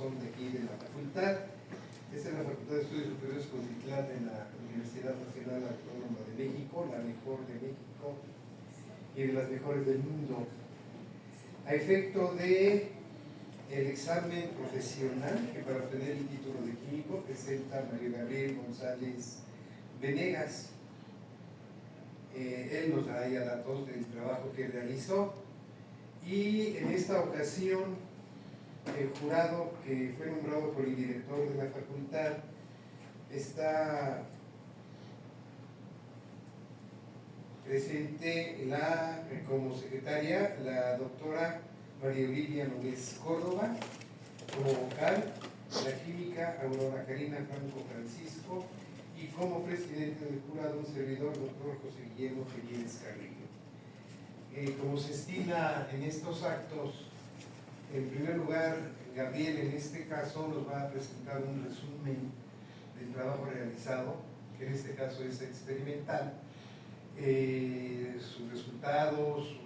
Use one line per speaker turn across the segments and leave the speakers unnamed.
son de aquí de la facultad. Esta es la Facultad de Estudios Superiores Cuautitlán de la Universidad Nacional Autónoma de México, la mejor de México y de las mejores del mundo. A efecto de el examen profesional que para obtener el título de químico presenta Mario Gabriel González Venegas. Él nos dará ya datos del trabajo que realizó, y en esta ocasión el jurado que fue nombrado por el director de la facultad está presente como secretaria la doctora María Olivia Nogués Córdoba, como vocal la química Aurora Karina Franco Francisco, y como presidente del jurado un servidor, doctor José Guillermo Félix Carrillo. Como se estila en estos actos, en primer lugar, Gabriel en este caso nos va a presentar un resumen del trabajo realizado, que en este caso es experimental, sus resultados,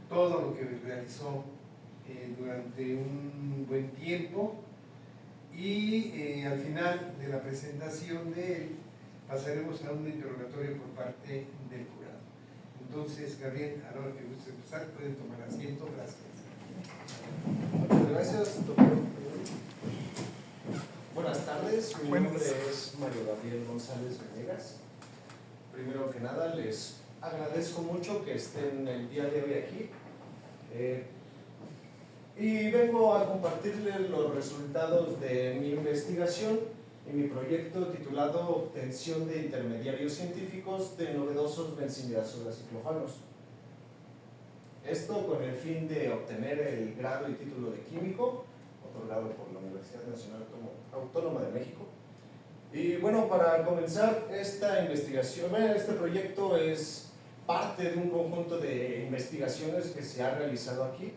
todo lo que realizó durante un buen tiempo, y al final de la presentación de él pasaremos a un interrogatorio por parte del jurado. Entonces, Gabriel, a la hora que guste empezar, pueden tomar asiento. Gracias.
Muchas gracias, doctor. Buenas tardes, mi nombre es Mario Gabriel González Venegas. Primero que nada, les agradezco mucho que estén el día de hoy aquí. Y vengo a compartirles los resultados de mi investigación y mi proyecto titulado Obtención de intermediarios científicos de novedosos benzimidazoles ciclofanos. Esto con el fin de obtener el grado y título de químico otorgado por la Universidad Nacional Autónoma de México. Y bueno, para comenzar esta investigación, este proyecto es parte de un conjunto de investigaciones que se ha realizado aquí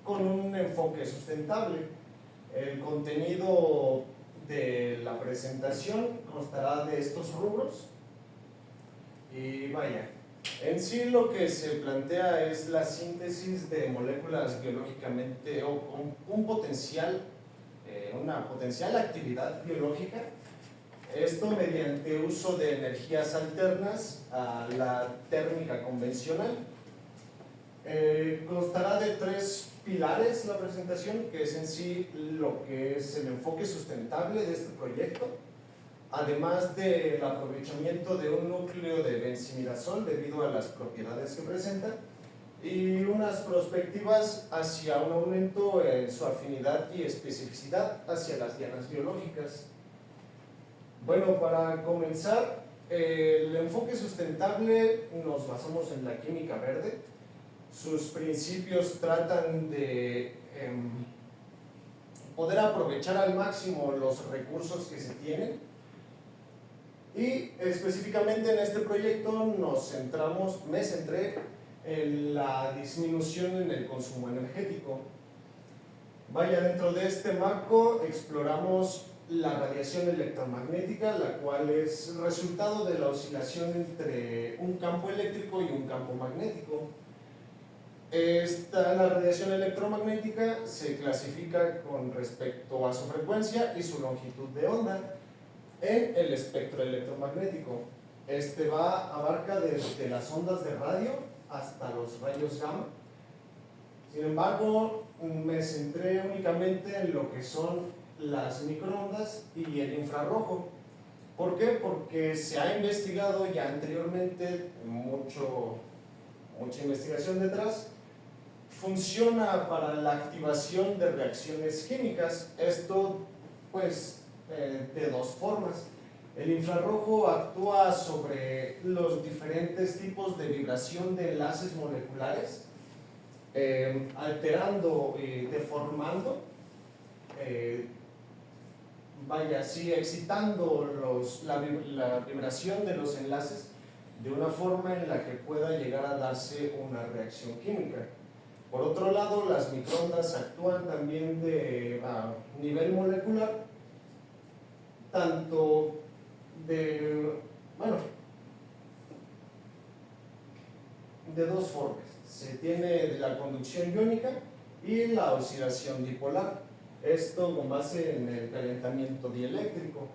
con un enfoque sustentable. El contenido de la presentación constará de estos rubros y vaya, en sí lo que se plantea es la síntesis de moléculas biológicamente o con un potencial, una potencial actividad biológica, esto mediante uso de energías alternas a la térmica convencional. Constará de tres pilares la presentación, que es en sí lo que es el enfoque sustentable de este proyecto, además del aprovechamiento de un núcleo de benzimidazol debido a las propiedades que presenta, y unas perspectivas hacia un aumento en su afinidad y especificidad hacia las dianas biológicas. Bueno, para comenzar, el enfoque sustentable nos basamos en la química verde. Sus principios tratan de poder aprovechar al máximo los recursos que se tienen, y específicamente en este proyecto me centré en la disminución en el consumo energético. Vaya, dentro de este marco exploramos la radiación electromagnética, la cual es resultado de la oscilación entre un campo eléctrico y un campo magnético. La radiación electromagnética se clasifica con respecto a su frecuencia y su longitud de onda en el espectro electromagnético. Este abarca desde las ondas de radio hasta los rayos gamma. Sin embargo, me centré únicamente en lo que son las microondas y el infrarrojo. ¿Por qué? Porque se ha investigado ya anteriormente, mucha investigación detrás. Funciona para la activación de reacciones químicas. Esto pues de dos formas. El infrarrojo actúa sobre los diferentes tipos de vibración de enlaces moleculares, alterando y deformando, excitando la vibración de los enlaces de una forma en la que pueda llegar a darse una reacción química. Por otro lado, las microondas actúan también a nivel molecular, tanto de dos formas. Se tiene la conducción iónica y la oscilación dipolar. Esto con base en el calentamiento dieléctrico.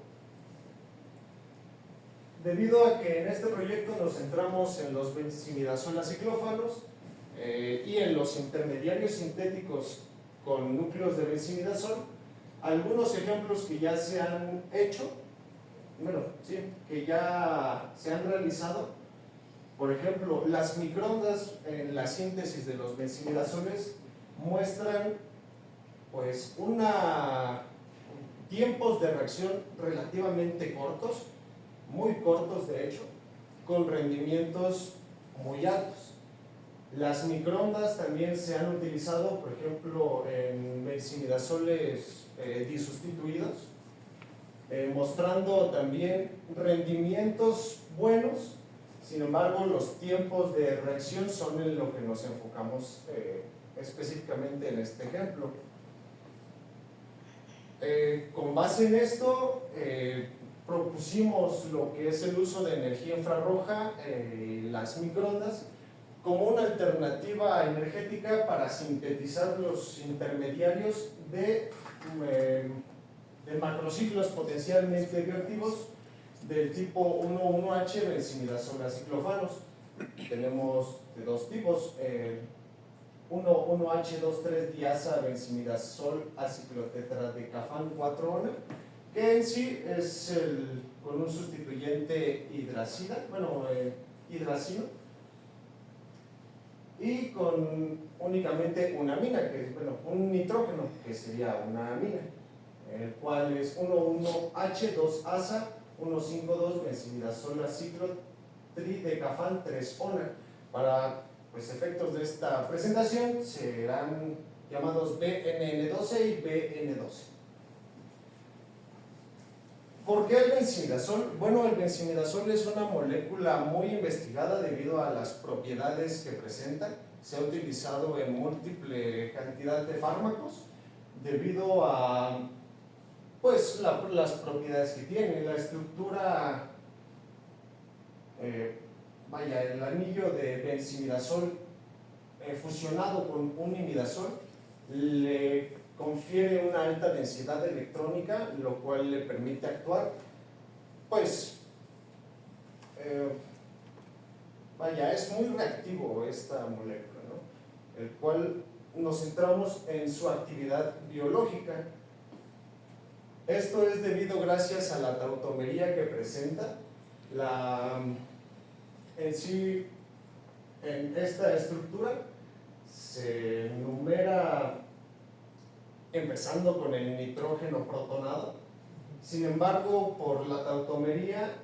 Debido a que en este proyecto nos centramos en los benzimidazol-aciclófanos y en los intermediarios sintéticos con núcleos de benzimidazol, algunos ejemplos que ya se han hecho, que ya se han realizado, por ejemplo, las microondas en la síntesis de los benzimidazoles muestran pues tiempos de reacción relativamente cortos, muy cortos de hecho, con rendimientos muy altos. Las microondas también se han utilizado, por ejemplo, en benzimidazoles disustituidos, mostrando también rendimientos buenos. Sin embargo, los tiempos de reacción son en lo que nos enfocamos específicamente en este ejemplo. Con base en esto, propusimos lo que es el uso de energía infrarroja, las microondas, como una alternativa energética para sintetizar los intermediarios de macrociclos potencialmente bioactivos del tipo 1,1H benzimidazol-aciclófanos. Tenemos de dos tipos, 1,1H23 diasa benzimidazol aciclotetradecafán 4-ona, que en sí es con un sustituyente hidracino, y con únicamente una amina, que es un nitrógeno, que sería una amina, el cual es 1,1H2-asa 1,5,2 benzimidazol aciclotridecafán 3-ona. Para efectos de esta presentación serán llamados BNN12 y BN12. ¿Por qué el benzimidazol? Bueno, el benzimidazol es una molécula muy investigada debido a las propiedades que presenta. Se ha utilizado en múltiple cantidad de fármacos debido a las propiedades que tiene. La estructura, el anillo de benzimidazol fusionado con un imidazol le confiere una alta densidad electrónica, lo cual le permite actuar, es muy reactivo esta molécula, ¿no? El cual nos centramos en su actividad biológica. Esto es debido gracias a la tautomería que presenta. En sí, en esta estructura se numera empezando con el nitrógeno protonado. Sin embargo, por la tautomería,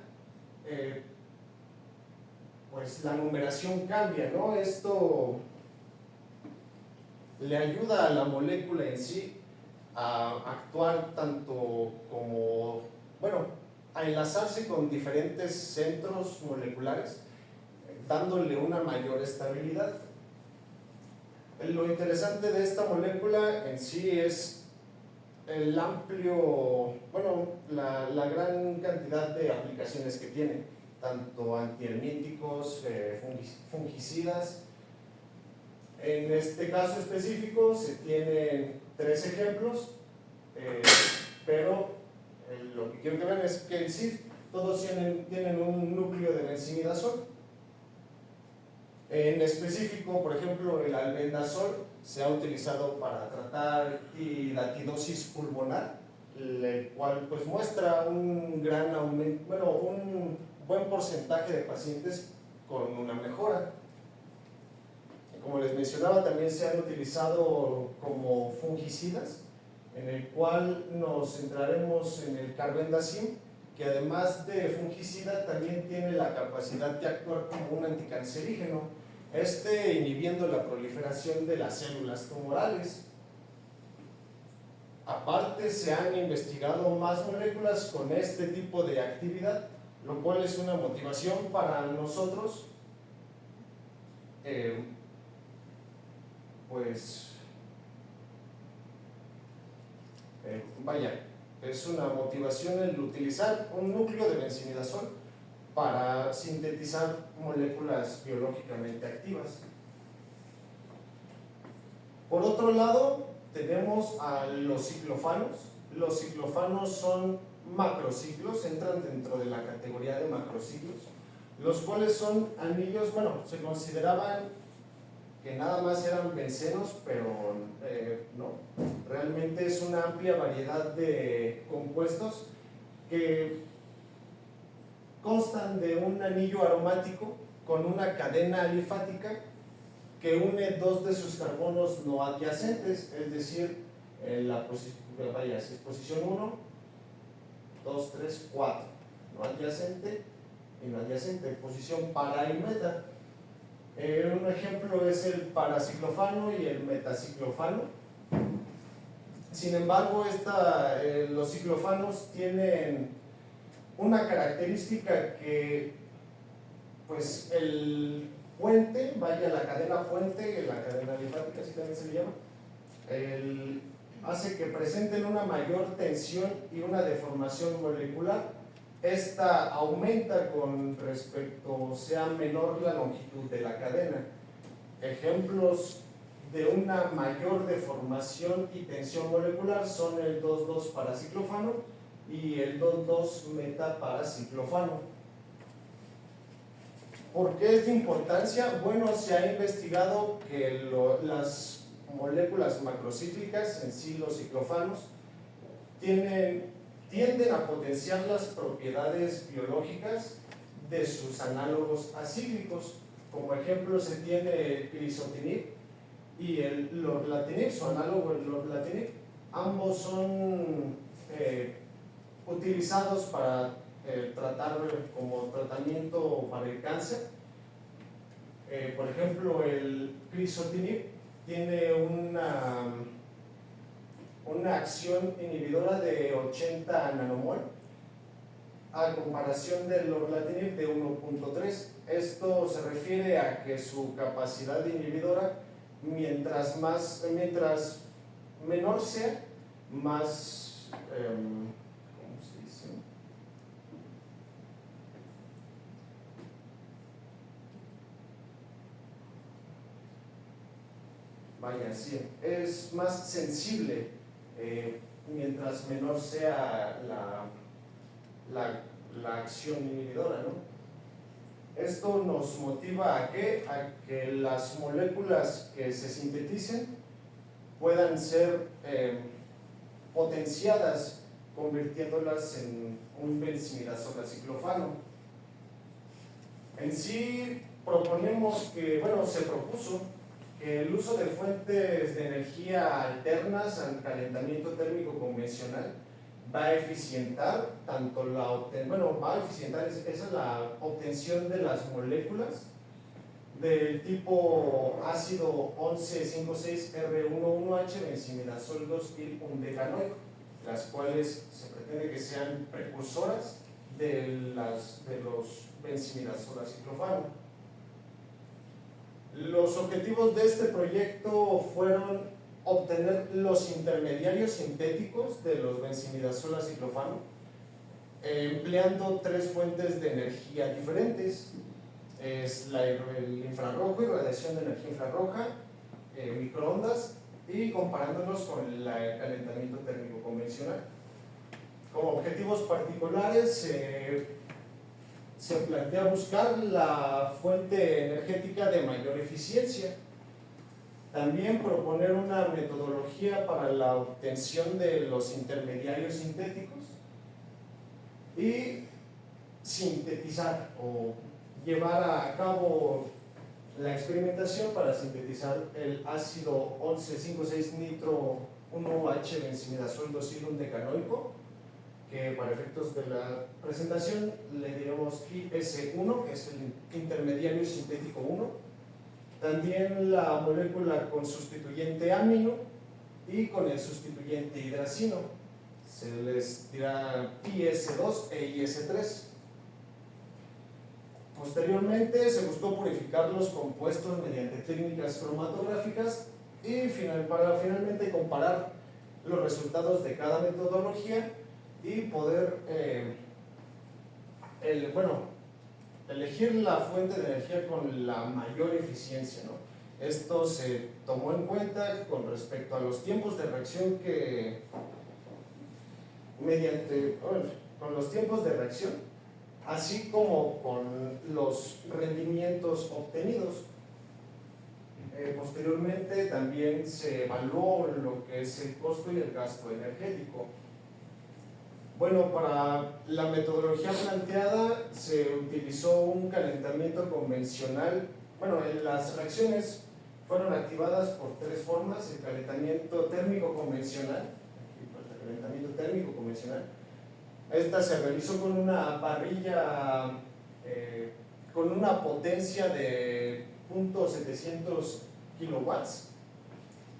la numeración cambia, ¿no? Esto le ayuda a la molécula en sí a actuar tanto como, a enlazarse con diferentes centros moleculares, dándole una mayor estabilidad. Lo interesante de esta molécula en sí es el amplio, la gran cantidad de aplicaciones que tiene, tanto antihelmínticos, fungicidas. En este caso específico se tienen 3 ejemplos, pero lo que quiero que vean es que en sí todos tienen un núcleo de benzimidazol. En específico, por ejemplo, el albendazol se ha utilizado para tratar hidatidosis pulmonar, el cual muestra un gran aumento, un buen porcentaje de pacientes con una mejora. Como les mencionaba, también se han utilizado como fungicidas, en el cual nos centraremos en el carbendazim, que además de fungicida también tiene la capacidad de actuar como un anticancerígeno, inhibiendo la proliferación de las células tumorales. Aparte, se han investigado más moléculas con este tipo de actividad, lo cual es una motivación para nosotros, es una motivación el utilizar un núcleo de benzimidazol para sintetizar moléculas biológicamente activas. Por otro lado, tenemos a los ciclofanos. Los ciclofanos son macrociclos, entran dentro de la categoría de macrociclos, los cuales son anillos, bueno, se consideraban que nada más eran bencenos, pero no, realmente es una amplia variedad de compuestos que constan de un anillo aromático con una cadena alifática que une dos de sus carbonos no adyacentes, es decir, la posición 1, 2, 3, 4, no adyacente y no adyacente, posición para y meta. Un ejemplo es el paraciclofano y el metaciclofano. Sin embargo, los ciclofanos tienen una característica que, pues, el puente, vaya, la cadena puente, la cadena alifática, así también se le llama, hace que presenten una mayor tensión y una deformación molecular. Esta aumenta con respecto sea menor la longitud de la cadena. Ejemplos de una mayor deformación y tensión molecular son el 2,2 paraciclofano y el 2,2 metaparaciclofano. ¿Por qué es de importancia? Bueno, se ha investigado que las moléculas macrocíclicas, en sí los ciclofanos, tienden a potenciar las propiedades biológicas de sus análogos acíclicos. Como ejemplo se tiene el crisotinib y el lorlatinib, su análogo el lorlatinib. Ambos son utilizados para tratar como tratamiento para el cáncer. Por ejemplo, el crisotinib tiene una acción inhibidora de 80 nanomol a comparación del lorlatinib de 1.3. Esto se refiere a que su capacidad inhibidora, mientras menor sea, más, ¿cómo se dice? Vaya, sí, es más sensible mientras menor sea la acción inhibidora, ¿no? Esto nos motiva ¿a qué? A que las moléculas que se sinteticen puedan ser potenciadas, convirtiéndolas en un benzimidazolaciclofano. En sí se propuso que el uso de fuentes de energía alternas al calentamiento térmico convencional va a eficientar tanto la obtención de las moléculas del tipo ácido 11,56R11H benzimidazol 2-1-decanoico, las cuales se pretende que sean precursoras de los benzimidazolaciclofano. Los objetivos de este proyecto fueron obtener los intermediarios sintéticos de los benzimidazolaciclofano empleando tres fuentes de energía diferentes. Es el infrarrojo, irradiación de energía infrarroja, microondas, y comparándolos con el calentamiento térmico convencional. Como objetivos particulares se plantea buscar la fuente energética de mayor eficiencia. También proponer una metodología para la obtención de los intermediarios sintéticos y sintetizar o llevar a cabo la experimentación para sintetizar el ácido 11,56-nitro-1-H benzimidazol 2-1-decanoico, que para efectos de la presentación le diremos IS1, que es el intermediario sintético 1. También la molécula con sustituyente amino y con el sustituyente hidracino. Se les dirá IS2 e IS3. Posteriormente se buscó purificar los compuestos mediante técnicas cromatográficas y para finalmente comparar los resultados de cada metodología y poder elegir la fuente de energía con la mayor eficiencia, ¿no? Esto se tomó en cuenta con respecto a los tiempos de reacción con los tiempos de reacción, así como con los rendimientos obtenidos. Posteriormente también se evaluó lo que es el costo y el gasto energético. Bueno, para la metodología planteada se utilizó un calentamiento convencional. Bueno, las reacciones fueron activadas por tres formas: el calentamiento térmico convencional. Esta se realizó con una parrilla con una potencia de 0.700 kilowatts.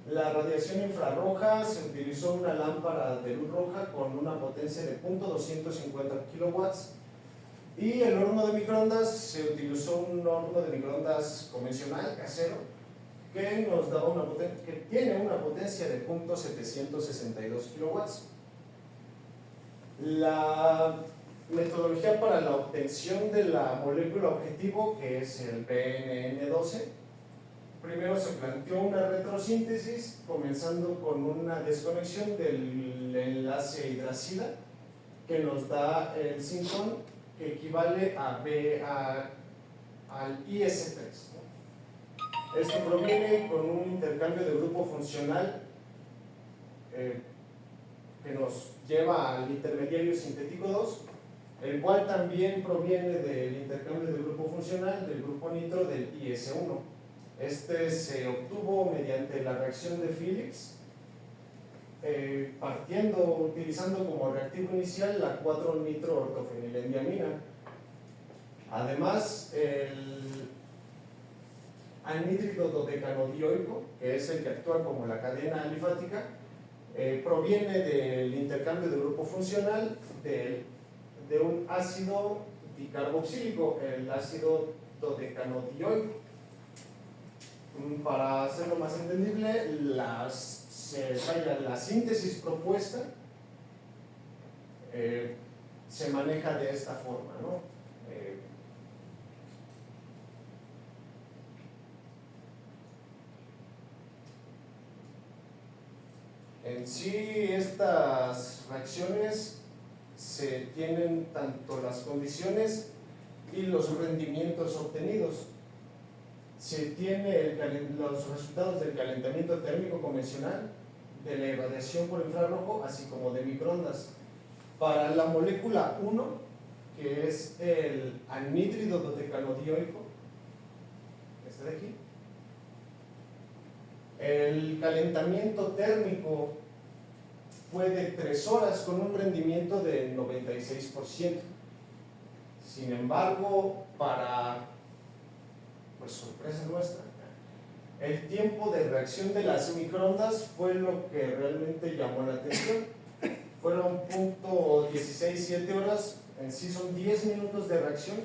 La radiación infrarroja se utilizó una lámpara de luz roja con una potencia de 0.250 kilowatts. Y el horno de microondas, se utilizó un horno de microondas convencional, casero, que nos daba que tiene una potencia de 0.762 kilowatts. La metodología para la obtención de la molécula objetivo, que es el BNN12, primero se planteó una retrosíntesis, comenzando con una desconexión del enlace hidracila, que nos da el sintón, que equivale al IS3, ¿no? Esto proviene con un intercambio de grupo funcional que nos lleva al intermediario sintético 2, el cual también proviene del intercambio de grupo funcional del grupo nitro del IS1. Este se obtuvo mediante la reacción de Phillips, utilizando como reactivo inicial la 4-nitro-ortofenilendiamina. Además, el anhídrido dodecanodioico, que es el que actúa como la cadena alifática, proviene del intercambio de grupo funcional de un ácido dicarboxílico, el ácido dodecanodioico. Para hacerlo más entendible, la síntesis propuesta se maneja de esta forma, ¿no? En sí, estas reacciones se tienen tanto las condiciones y los rendimientos obtenidos. Se tiene los resultados del calentamiento térmico convencional, de la irradiación por infrarrojo, así como de microondas. Para la molécula 1, que es el anhídrido dodecanodioico, este de aquí, el calentamiento térmico fue de 3 horas con un rendimiento de 96%. Sin embargo, sorpresa nuestra, el tiempo de reacción de las microondas fue lo que realmente llamó la atención. Fueron 0.167 horas, en sí son 10 minutos de reacción,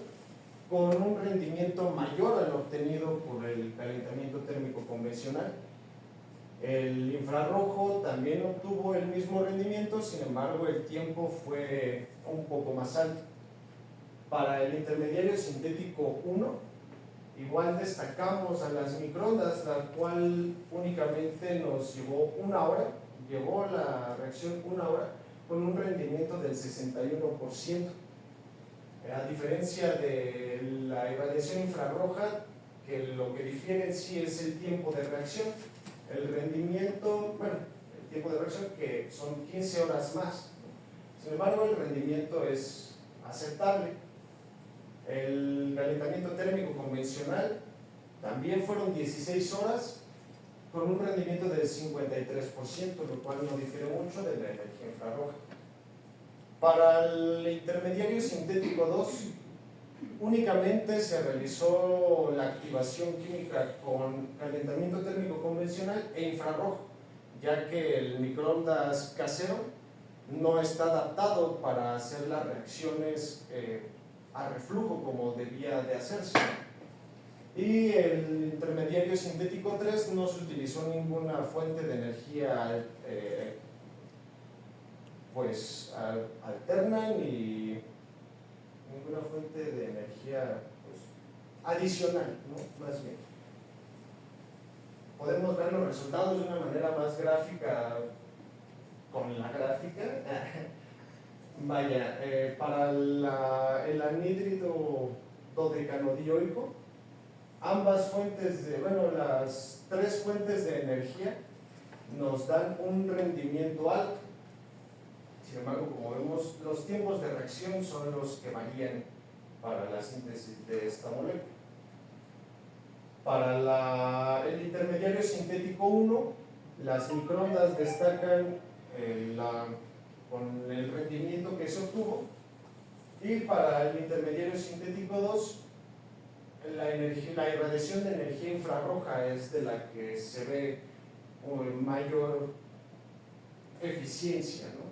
con un rendimiento mayor al obtenido por el calentamiento térmico convencional. El infrarrojo también obtuvo el mismo rendimiento, sin embargo el tiempo fue un poco más alto. Para el intermediario sintético 1, igual destacamos a las microondas, la cual únicamente nos llevó 1 hora, llevó la reacción 1 hora con un rendimiento del 61%. A diferencia de la irradiación infrarroja, que lo que difiere en sí es el tiempo de reacción, el rendimiento, el tiempo de reacción, que son 15 horas más. Sin embargo, el rendimiento es aceptable. El calentamiento térmico convencional también fueron 16 horas con un rendimiento del 53%, lo cual no difiere mucho de la energía infrarroja. Para el intermediario sintético 2, únicamente se realizó la activación química con calentamiento térmico convencional e infrarrojo, ya que el microondas casero no está adaptado para hacer las reacciones a reflujo como debía de hacerse. Y el intermediario sintético 3 no se utilizó ninguna fuente de energía alterna ni ninguna fuente de energía adicional, ¿no? Más bien. podemos ver los resultados de una manera más gráfica con la gráfica. Vaya, para el anhídrido dodecanodioico, ambas fuentes las tres fuentes de energía nos dan un rendimiento alto. Sin embargo, como vemos, los tiempos de reacción son los que varían para la síntesis de esta molécula. Para el intermediario sintético 1, las microondas destacan con el rendimiento que se obtuvo, y para el intermediario sintético 2, la irradiación de energía infrarroja es de la que se ve mayor eficiencia, ¿no?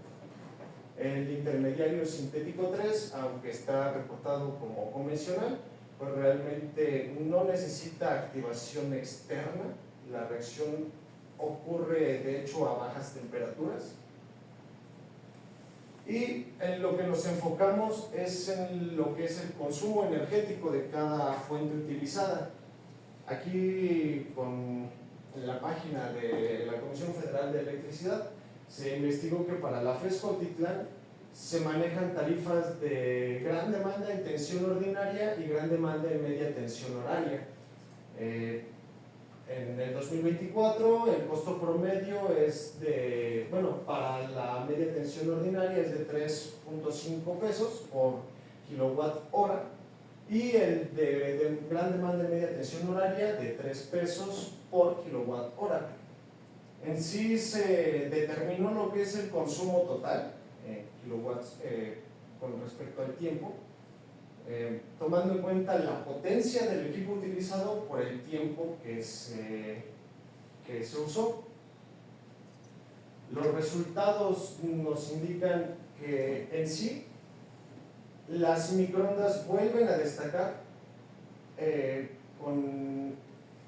El intermediario sintético 3, aunque está reportado como convencional, pues realmente no necesita activación externa. La reacción ocurre de hecho a bajas temperaturas. Y en lo que nos enfocamos es en lo que es el consumo energético de cada fuente utilizada. Aquí, en la página de la Comisión Federal de Electricidad, se investigó que para la FES Cuautitlán se manejan tarifas de gran demanda en tensión ordinaria y gran demanda en media tensión horaria. En el 2024 el costo promedio es para la media tensión ordinaria es de 3.5 pesos por kilowatt hora, y el de gran demanda en media tensión horaria de 3 pesos por kilowatt hora. En sí se determinó lo que es el consumo total en kilowatts con respecto al tiempo, tomando en cuenta la potencia del equipo utilizado por el tiempo que se usó. Los resultados nos indican que en sí las microondas vuelven a destacar con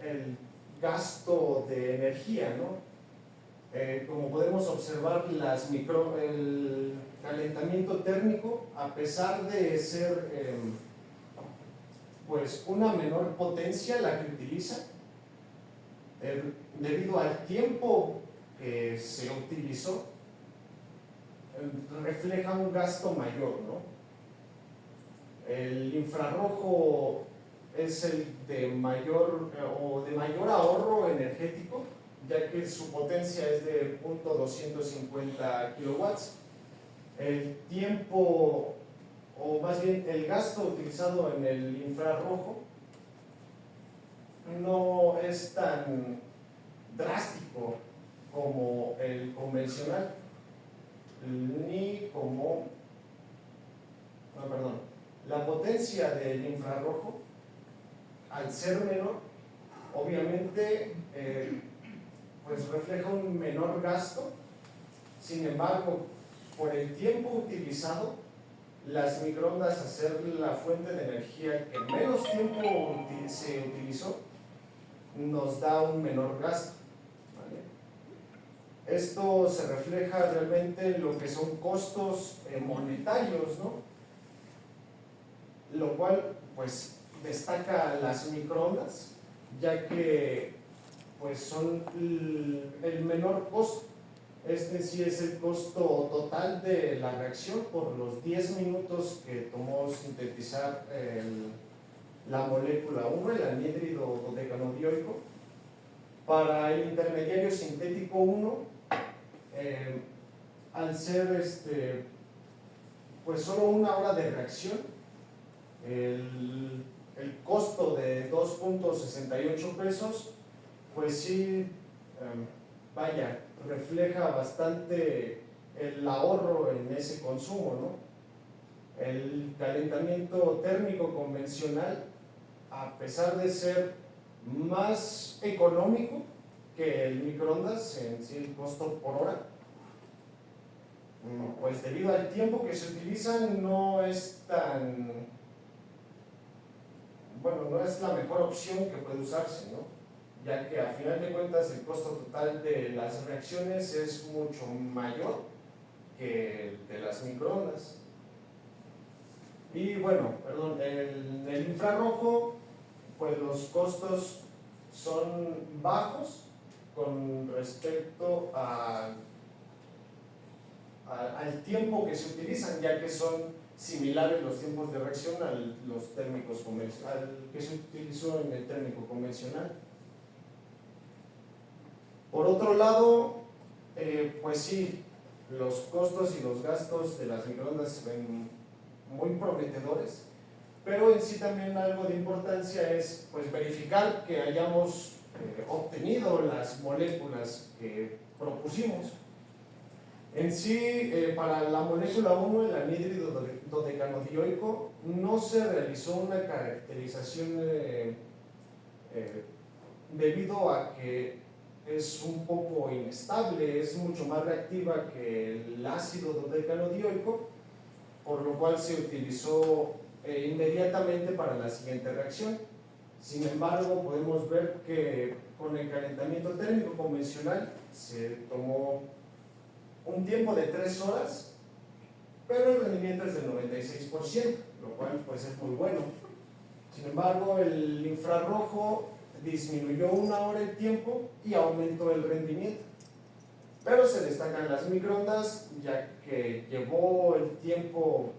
el gasto de energía, ¿no? Como podemos observar, el calentamiento térmico, a pesar de ser una menor potencia la que utiliza, debido al tiempo que se utilizó, refleja un gasto mayor, ¿no? El infrarrojo es el de mayor ahorro energético, ya que su potencia es de 0.250 kilowatts. El tiempo, o más bien el gasto utilizado en el infrarrojo, no es tan drástico como el convencional, la potencia del infrarrojo, al ser menor, obviamente refleja un menor gasto. Sin embargo, por el tiempo utilizado, las microondas, al ser la fuente de energía que menos tiempo se utilizó, nos da un menor gasto, ¿vale? Esto se refleja realmente en lo que son costos monetarios, ¿no? Lo cual destaca las microondas, ya que son el menor costo. Este sí es el costo total de la reacción por los 10 minutos que tomó sintetizar la molécula 1, el anhídrido dodecanodioico. Para el intermediario sintético 1, al ser solo una hora de reacción, el costo de 2.68 pesos, sí, refleja bastante el ahorro en ese consumo, ¿no? El calentamiento térmico convencional, a pesar de ser más económico que el microondas en sí, el costo por hora, debido al tiempo que se utiliza, no es la mejor opción que puede usarse, ¿no? Ya que a final de cuentas el costo total de las reacciones es mucho mayor que el de las microondas. Y en el infrarrojo, los costos son bajos, con respecto al tiempo que se utilizan, ya que son similares los tiempos de reacción a los térmicos convencionales, al que se utilizó en el térmico convencional. Por otro lado, pues sí, los costos y los gastos de las microondas se ven muy prometedores, pero en sí también algo de importancia es pues verificar que hayamos obtenido las moléculas que propusimos. En sí, para la molécula 1, el anhídrido dodecanodioico, no se realizó una caracterización debido a que es un poco inestable, es mucho más reactiva que el ácido dodecanodioico, por lo cual se utilizó inmediatamente para la siguiente reacción. Sin embargo, podemos ver que con el calentamiento térmico convencional se tomó un tiempo de 3 horas, pero el rendimiento es del 96%, lo cual pues es muy bueno. Sin embargo, el infrarrojo disminuyó 1 hora el tiempo y aumentó el rendimiento. Pero se destacan las microondas, ya que llevó el tiempo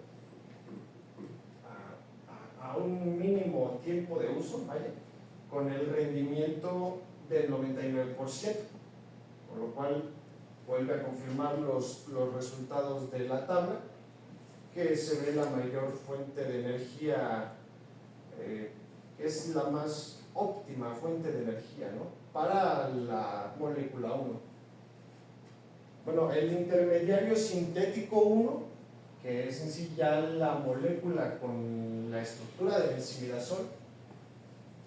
a un mínimo tiempo de uso, ¿vale?, con el rendimiento del 99%, por lo cual vuelve a confirmar los resultados de la tabla, que se ve la mayor fuente de energía, que es la más óptima fuente de energía, ¿no?, para la molécula 1. Bueno, el intermediario sintético 1, que es en sí ya la molécula con la estructura de benzimidazol.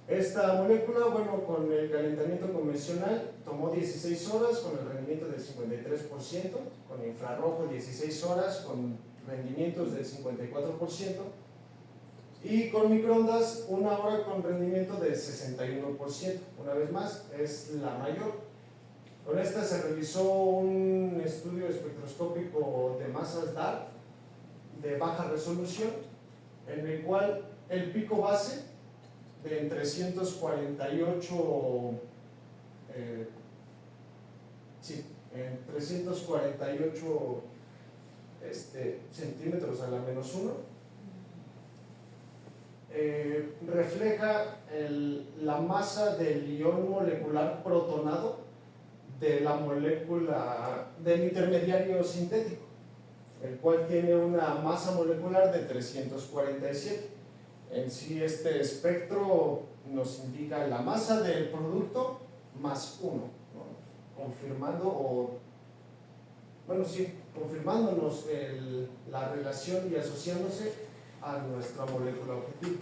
Esta molécula, bueno, con el calentamiento convencional tomó 16 horas con el rendimiento del 53%, con infrarrojo 16 horas con rendimientos del 54%, y con microondas 1 hora con rendimiento del 61%. Una vez más, es la mayor. Con esta se realizó un estudio espectroscópico de masas DART de baja resolución, en el cual el pico base de 348 centímetros a la menos 1 refleja la masa del ion molecular protonado de la molécula del intermediario sintético, el cual tiene una masa molecular de 347. En sí, este espectro nos indica la masa del producto más 1, ¿no?, confirmándonos la relación y asociándose a nuestra molécula objetivo.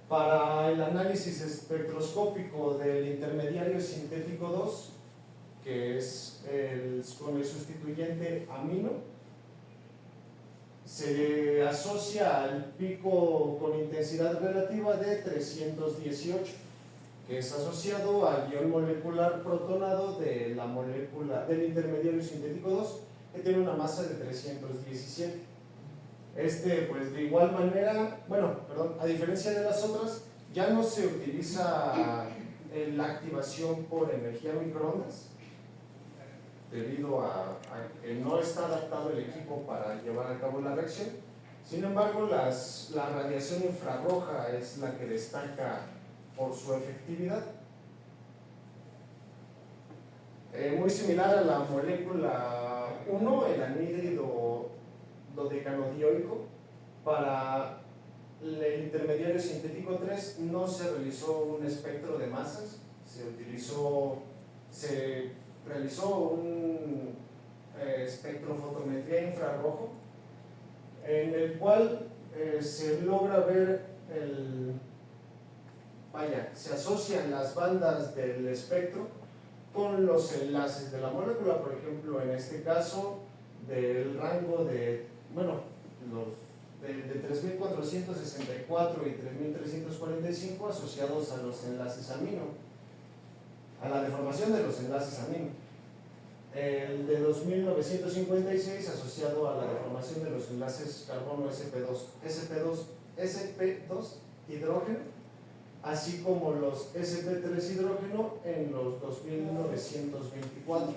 Para el análisis espectroscópico del intermediario sintético 2, que es con el sustituyente amino, se asocia al pico con intensidad relativa de 318, que es asociado al ion molecular protonado de la molécula del intermediario sintético 2, que tiene una masa de 317. Pues de igual manera, a diferencia de las otras, ya no se utiliza la activación por energía microondas, debido a que no está adaptado el equipo para llevar a cabo la reacción. Sin embargo, la radiación infrarroja es la que destaca por su efectividad. Muy similar a la molécula 1, el anhídrido dodecanodioico, para el intermediario sintético 3 no se realizó un espectro de masas, se realizó un espectrofotometría infrarrojo, en el cual se logra ver se asocian las bandas del espectro con los enlaces de la molécula. Por ejemplo, en este caso, del rango de 3.464 y 3.345 asociados a los enlaces amino, a la deformación de los enlaces amino. El de 2.956 asociado a la deformación de los enlaces carbono sp2 hidrógeno, así como los sp3 hidrógeno en los 2924.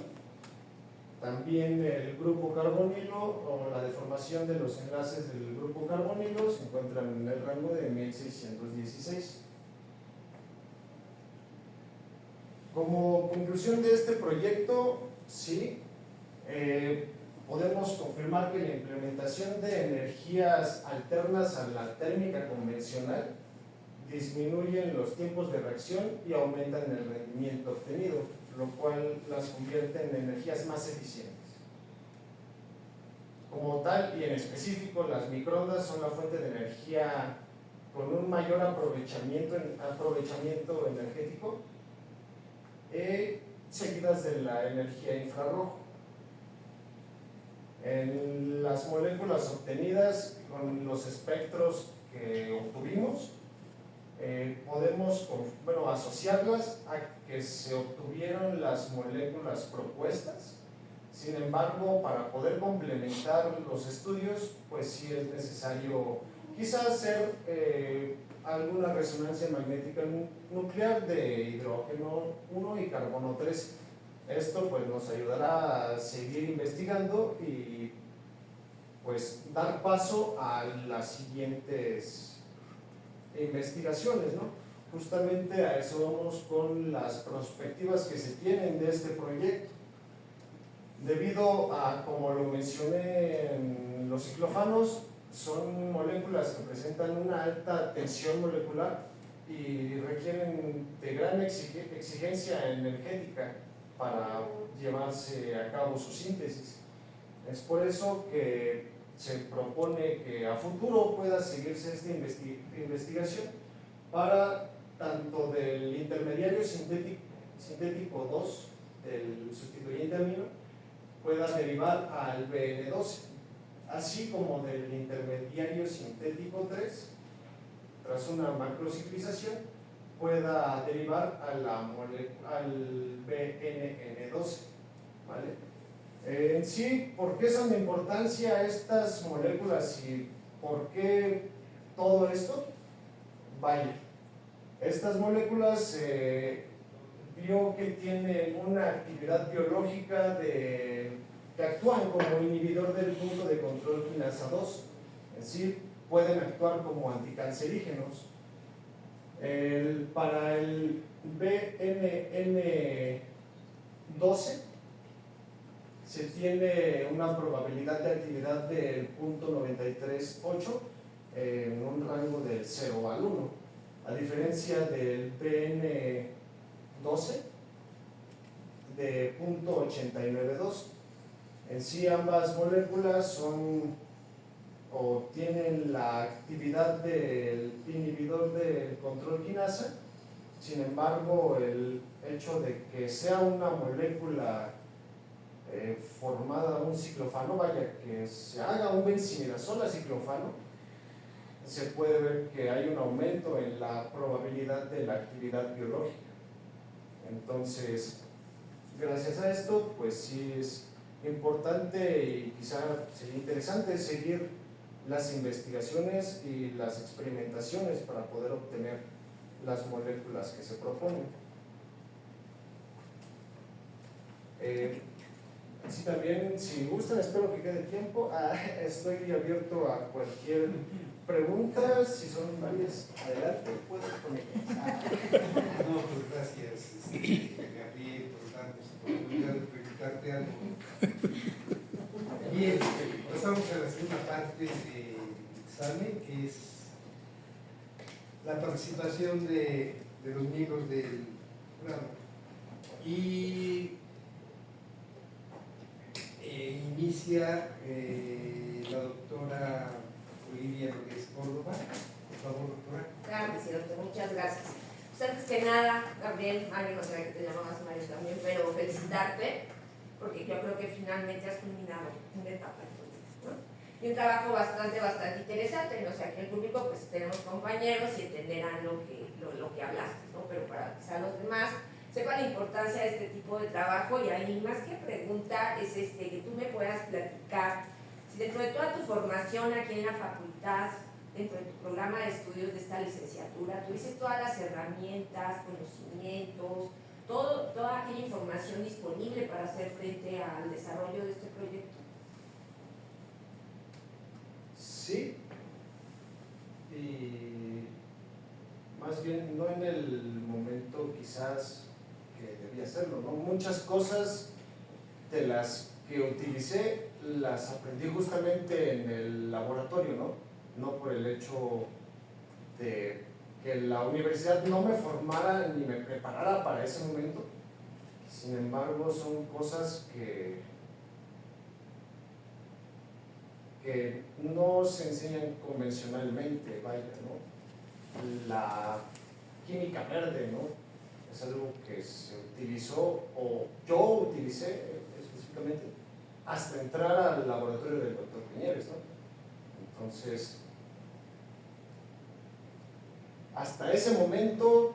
También el grupo carbonilo o la deformación de los enlaces del grupo carbonilo se encuentran en el rango de 1616. Como conclusión de este proyecto, sí, podemos confirmar que la implementación de energías alternas a la térmica convencional disminuyen los tiempos de reacción y aumentan el rendimiento obtenido, lo cual las convierte en energías más eficientes. Como tal y en específico, las microondas son la fuente de energía con un mayor aprovechamiento energético, seguidas de la energía infrarrojo. En las moléculas obtenidas con los espectros que obtuvimos, podemos asociarlas a que se obtuvieron las moléculas propuestas. Sin embargo, para poder complementar los estudios, pues sí es necesario quizás hacer alguna resonancia magnética nuclear de hidrógeno 1 y carbono 3. Esto pues nos ayudará a seguir investigando y pues dar paso a las siguientes investigaciones, ¿no? Justamente a eso vamos con las perspectivas que se tienen de este proyecto. Debido a, como lo mencioné, en los ciclofanos son moléculas que presentan una alta tensión molecular y requieren de gran exigencia energética para llevarse a cabo su síntesis. Es por eso que se propone que a futuro pueda seguirse esta investigación para tanto del intermediario sintético 2 del sustituyente amino pueda derivar al BN12, así como del intermediario sintético 3, tras una macrociclización, pueda derivar al BNN12. ¿Vale? En sí, ¿por qué son de importancia estas moléculas y por qué todo esto? Vaya, estas moléculas vio que tienen una actividad biológica que actúan como inhibidor del punto de control quinasa 2, es decir, pueden actuar como anticancerígenos. Para el BNN12 se tiene una probabilidad de actividad del 0.938 en un rango del 0 al 1, a diferencia del BN12 de 0.892. En sí, ambas moléculas tienen la actividad del inhibidor del control quinasa. Sin embargo, el hecho de que sea una molécula formada un ciclofano, vaya, que se haga un benzimidazol a ciclofano, se puede ver que hay un aumento en la probabilidad de la actividad biológica. Entonces, gracias a esto, pues sí es importante y quizá sería interesante seguir las investigaciones y las experimentaciones para poder obtener las moléculas que se proponen. Así también, si gustan, espero que quede tiempo. Estoy abierto a cualquier pregunta. Si son varias, adelante, puedes poner.
No, pues gracias, Gabriel, por darnos la oportunidad de preguntarte algo. Bien, pasamos a la segunda parte del examen, que es la participación de los miembros del jurado. Y inicia la doctora Olivia López Córdoba. Por favor, doctora.
Claro que sí, doctor, muchas gracias. Pues antes que nada, Gabriel, Mario, no sé que te llamabas Mario también, pero felicitarte, porque yo creo que finalmente has culminado una etapa entonces, ¿no? Y un trabajo bastante interesante, ¿no? O sea, que el público, pues tenemos compañeros y entenderán lo que hablaste, ¿no? Pero para quizá los demás sepan la importancia de este tipo de trabajo, y ahí más que pregunta es que tú me puedas platicar si dentro de toda tu formación aquí en la facultad dentro de tu programa de estudios de esta licenciatura, tuvieses todas las herramientas, conocimientos, toda aquella información disponible para hacer frente al desarrollo de este proyecto.
Sí, y más bien no en el momento quizás que debía hacerlo, ¿no? Muchas cosas de las que utilicé las aprendí justamente en el laboratorio, no por el hecho de que la universidad no me formara ni me preparara para ese momento. Sin embargo, son cosas que no se enseñan convencionalmente, vaya, ¿no? La química verde, ¿no? Es algo que se utilizó, o yo utilicé específicamente, hasta entrar al laboratorio del doctor Piñeres, ¿no? Entonces, hasta ese momento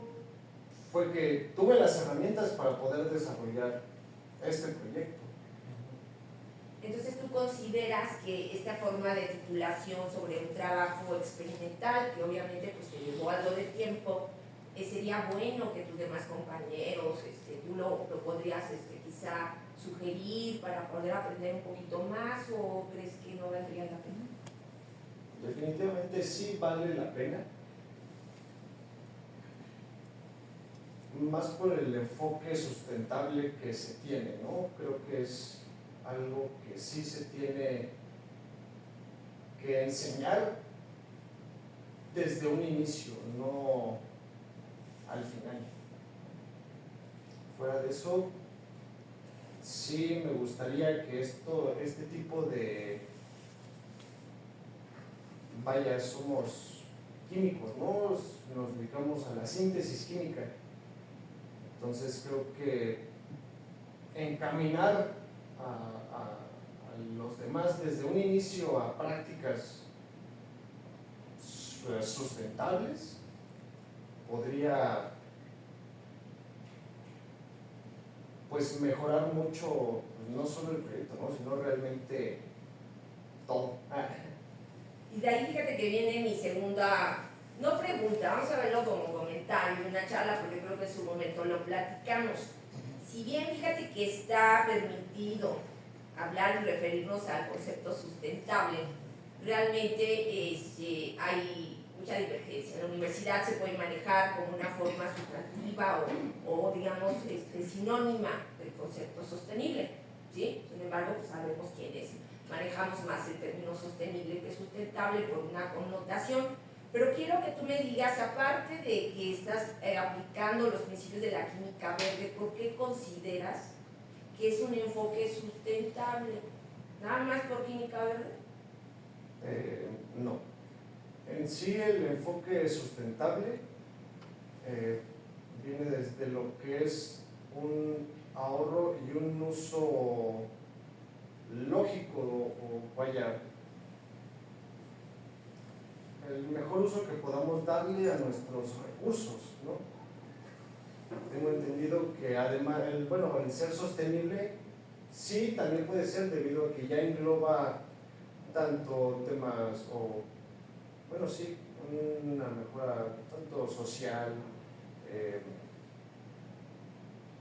fue que tuve las herramientas para poder desarrollar este proyecto.
Entonces, ¿tú consideras que esta forma de titulación sobre un trabajo experimental, que obviamente pues, te llevó algo de tiempo, sería bueno que tus demás compañeros, tú lo podrías quizá sugerir para poder aprender un poquito más, o crees que no valdría la pena?
Definitivamente sí vale la pena, más por el enfoque sustentable que se tiene, ¿no? Creo que es algo que sí se tiene que enseñar desde un inicio, no al final. Fuera de eso, sí me gustaría que este tipo de, vaya, somos químicos, ¿no? Nos dedicamos a la síntesis química. Entonces creo que encaminar a los demás desde un inicio a prácticas sustentables podría pues mejorar mucho, no solo el proyecto, ¿no? Sino realmente todo.
Y de ahí fíjate que viene mi segunda, no pregunta, vamos a verlo como comentario, una charla, porque creo que en su momento lo platicamos. Si bien fíjate que está permitido hablar y referirnos al concepto sustentable, realmente hay mucha divergencia. En la universidad se puede manejar como una forma sustantiva o digamos, sinónima del concepto sostenible, ¿sí? Sin embargo, pues sabemos quiénes manejamos más el término sostenible que sustentable por una connotación. Pero quiero que tú me digas, aparte de que estás aplicando los principios de la química verde, ¿por qué consideras que es un enfoque sustentable? ¿Nada más por química verde?
No. En sí el enfoque sustentable viene desde lo que es un ahorro y un uso lógico, o vaya, el mejor uso que podamos darle a nuestros recursos, ¿no? Tengo entendido que además, el ser sostenible sí también puede ser debido a que ya engloba tanto temas, sí, una mejora tanto social,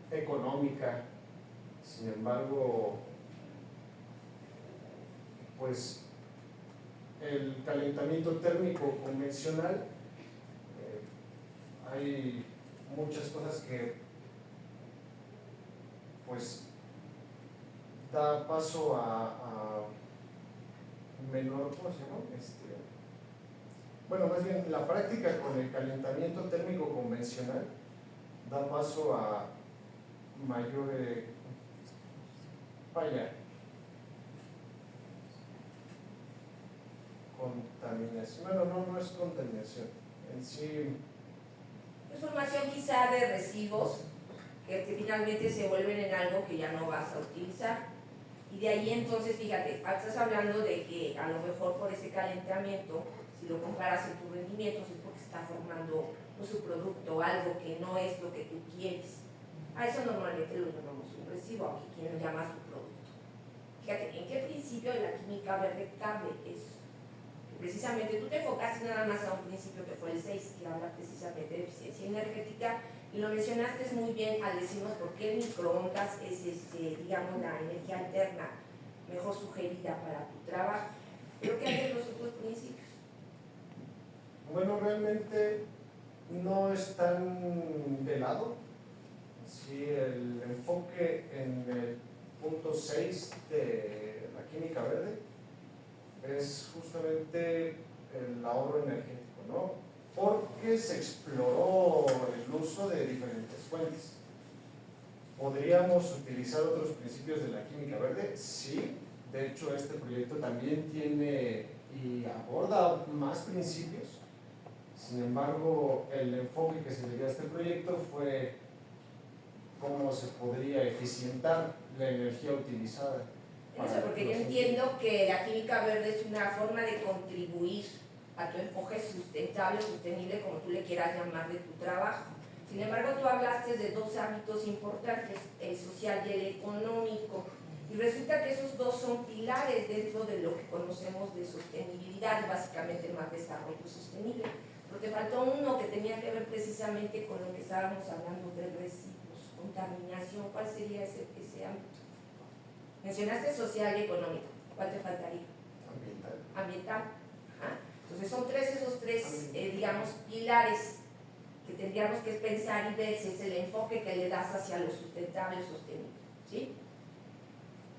económica. Sin embargo, pues el calentamiento térmico convencional, hay muchas cosas que pues da paso a menor, ¿cómo se llama? Más bien la práctica con el calentamiento térmico convencional da paso a mayor contaminación. No es contaminación en sí.
Es formación quizá de residuos que finalmente se vuelven en algo que ya no vas a utilizar. Y de ahí entonces, fíjate, estás hablando de que a lo mejor por ese calentamiento, si lo comparas en tus rendimientos, es porque está formando su producto, algo que no es lo que tú quieres. A eso normalmente lo llamamos un residuo, aunque quien lo llama su producto. Fíjate, ¿en qué principio de la química verde cabe eso? precisamente tú te enfocaste nada más a un principio que fue el 6, que habla precisamente de eficiencia energética, y lo mencionaste muy bien al decirnos por qué el microondas es, digamos, la energía alterna mejor sugerida para tu trabajo. Creo que hay los otros principios.
Bueno, realmente no es tan de lado. Sí, el enfoque en el punto 6 de la química verde es justamente el ahorro energético, ¿no? Porque se exploró el uso de diferentes fuentes. ¿Podríamos utilizar otros principios de la química verde? Sí, de hecho este proyecto también tiene y aborda más principios. Sin embargo, el enfoque que se le dio a este proyecto fue cómo se podría eficientar la energía utilizada.
Eso, porque yo entiendo que la química verde es una forma de contribuir a tu enfoque sustentable, sostenible, como tú le quieras llamar, de tu trabajo. Sin embargo, tú hablaste de dos ámbitos importantes, el social y el económico, y resulta que esos dos son pilares dentro de lo que conocemos de sostenibilidad, básicamente más desarrollo sostenible. Pero te faltó uno que tenía que ver precisamente con lo que estábamos hablando de residuos, contaminación. ¿Cuál sería ese ámbito? Mencionaste social y económico. ¿Cuál te faltaría?
Ambiental.
Ambiental. Ajá. Entonces son esos tres, digamos, pilares que tendríamos que pensar y ver si es el enfoque que le das hacia lo sustentable y sostenible. ¿Sí?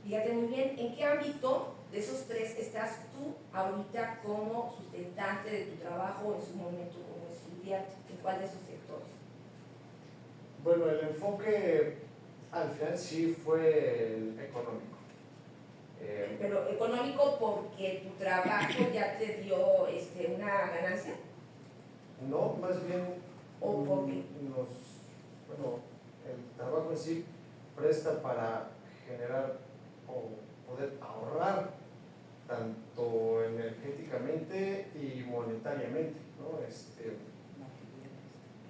Fíjate muy bien, ¿en qué ámbito de esos tres estás tú ahorita como sustentante de tu trabajo o en su momento como estudiante? ¿En cuál de esos sectores?
Bueno, el enfoque al final sí fue el económico.
Pero económico porque tu trabajo ya te dio una ganancia.
No, más bien
¿O por qué?
bueno, el trabajo en sí presta para generar o poder ahorrar tanto energéticamente y monetariamente, ¿no?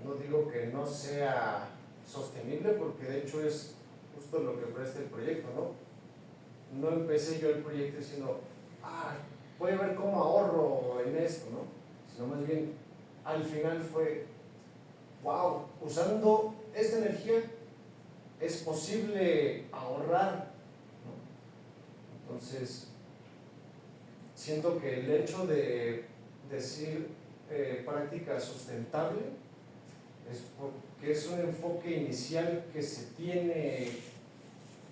No digo que no sea sostenible porque de hecho es justo lo que presta el proyecto, ¿no? No empecé yo el proyecto diciendo, voy a ver cómo ahorro en esto, ¿no? Sino más bien, al final fue, wow, usando esta energía es posible ahorrar, ¿no? Entonces, siento que el hecho de decir práctica sustentable es porque es un enfoque inicial que se tiene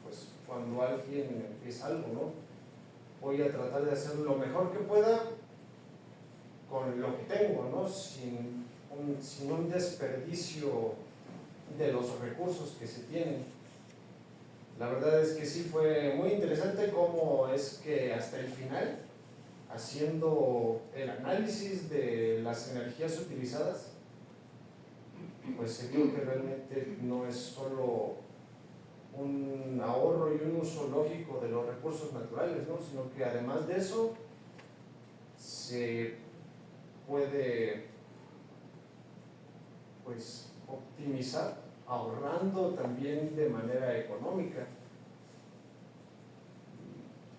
pues cuando alguien empieza algo, ¿no? Voy a tratar de hacer lo mejor que pueda con lo que tengo, ¿no? Sin un desperdicio de los recursos que se tienen. La verdad es que sí fue muy interesante cómo es que hasta el final, haciendo el análisis de las energías utilizadas, pues se vio que realmente no es solo un ahorro y un uso lógico de los recursos naturales, ¿no? Sino que además de eso se puede pues optimizar ahorrando también de manera económica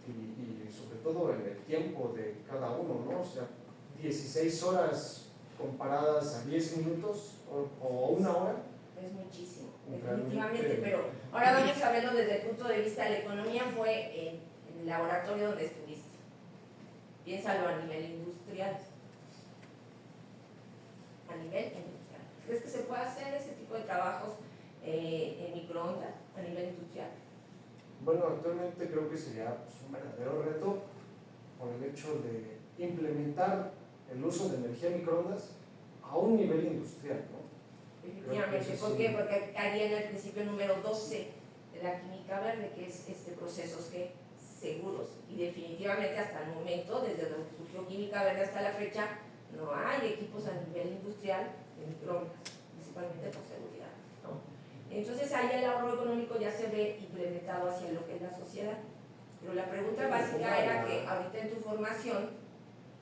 y sobre todo en el tiempo de cada uno, ¿no? O sea, 16 horas comparadas a 10 minutos o una hora.
Es muchísimo, definitivamente, pero ahora vamos a verlo desde el punto de vista de la economía. Fue en el laboratorio donde estuviste. Piénsalo a nivel industrial. A nivel industrial. ¿Crees que se puede hacer ese tipo de trabajos en microondas a nivel industrial?
Bueno, actualmente creo que sería pues, un verdadero reto por el hecho de implementar el uso de energía en microondas a un nivel industrial, ¿no?
Efectivamente, ¿por qué? Porque haría en el principio número 12 de la química verde, que es procesos que seguros, y definitivamente hasta el momento, desde lo que surgió química verde hasta la fecha, no hay equipos a nivel industrial de microondas, principalmente por seguridad, ¿no? Entonces ahí el ahorro económico ya se ve implementado hacia lo que es la sociedad. Pero la pregunta básica era que ahorita en tu formación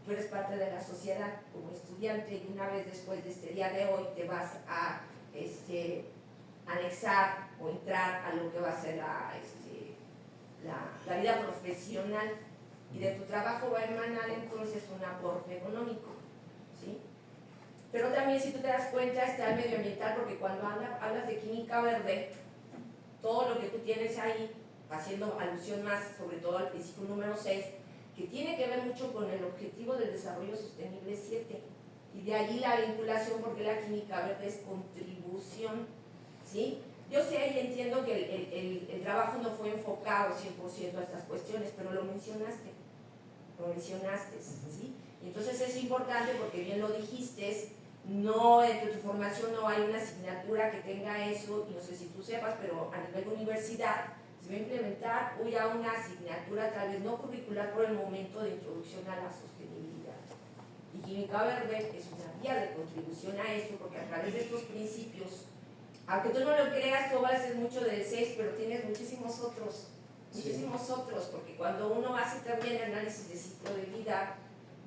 tú eres parte de la sociedad como estudiante y una vez después de este día de hoy te vas a anexar o entrar a lo que va a ser la vida profesional. y de tu trabajo va a emanar entonces un aporte económico, ¿sí? Pero también, si tú te das cuenta, está el medioambiental, porque cuando hablas de química verde, todo lo que tú tienes ahí, haciendo alusión más sobre todo al principio número 6, que tiene que ver mucho con el objetivo del desarrollo sostenible 7, y de allí la vinculación, porque la química verde es contribución, ¿sí? Yo sé y entiendo que el trabajo no fue enfocado 100% a estas cuestiones, pero lo mencionaste, ¿sí? Y entonces es importante, porque bien lo dijiste, no, entre tu formación no hay una asignatura que tenga eso, y no sé si tú sepas, pero a nivel de universidad se va a implementar ya una asignatura, tal vez no curricular por el momento, de introducción a la sostenibilidad. Y Química Verde es una vía de contribución a eso, porque a través de estos principios, aunque tú no lo creas, tú vas a ser mucho del 6, pero tienes muchísimos otros, porque cuando uno hace también análisis de ciclo de vida,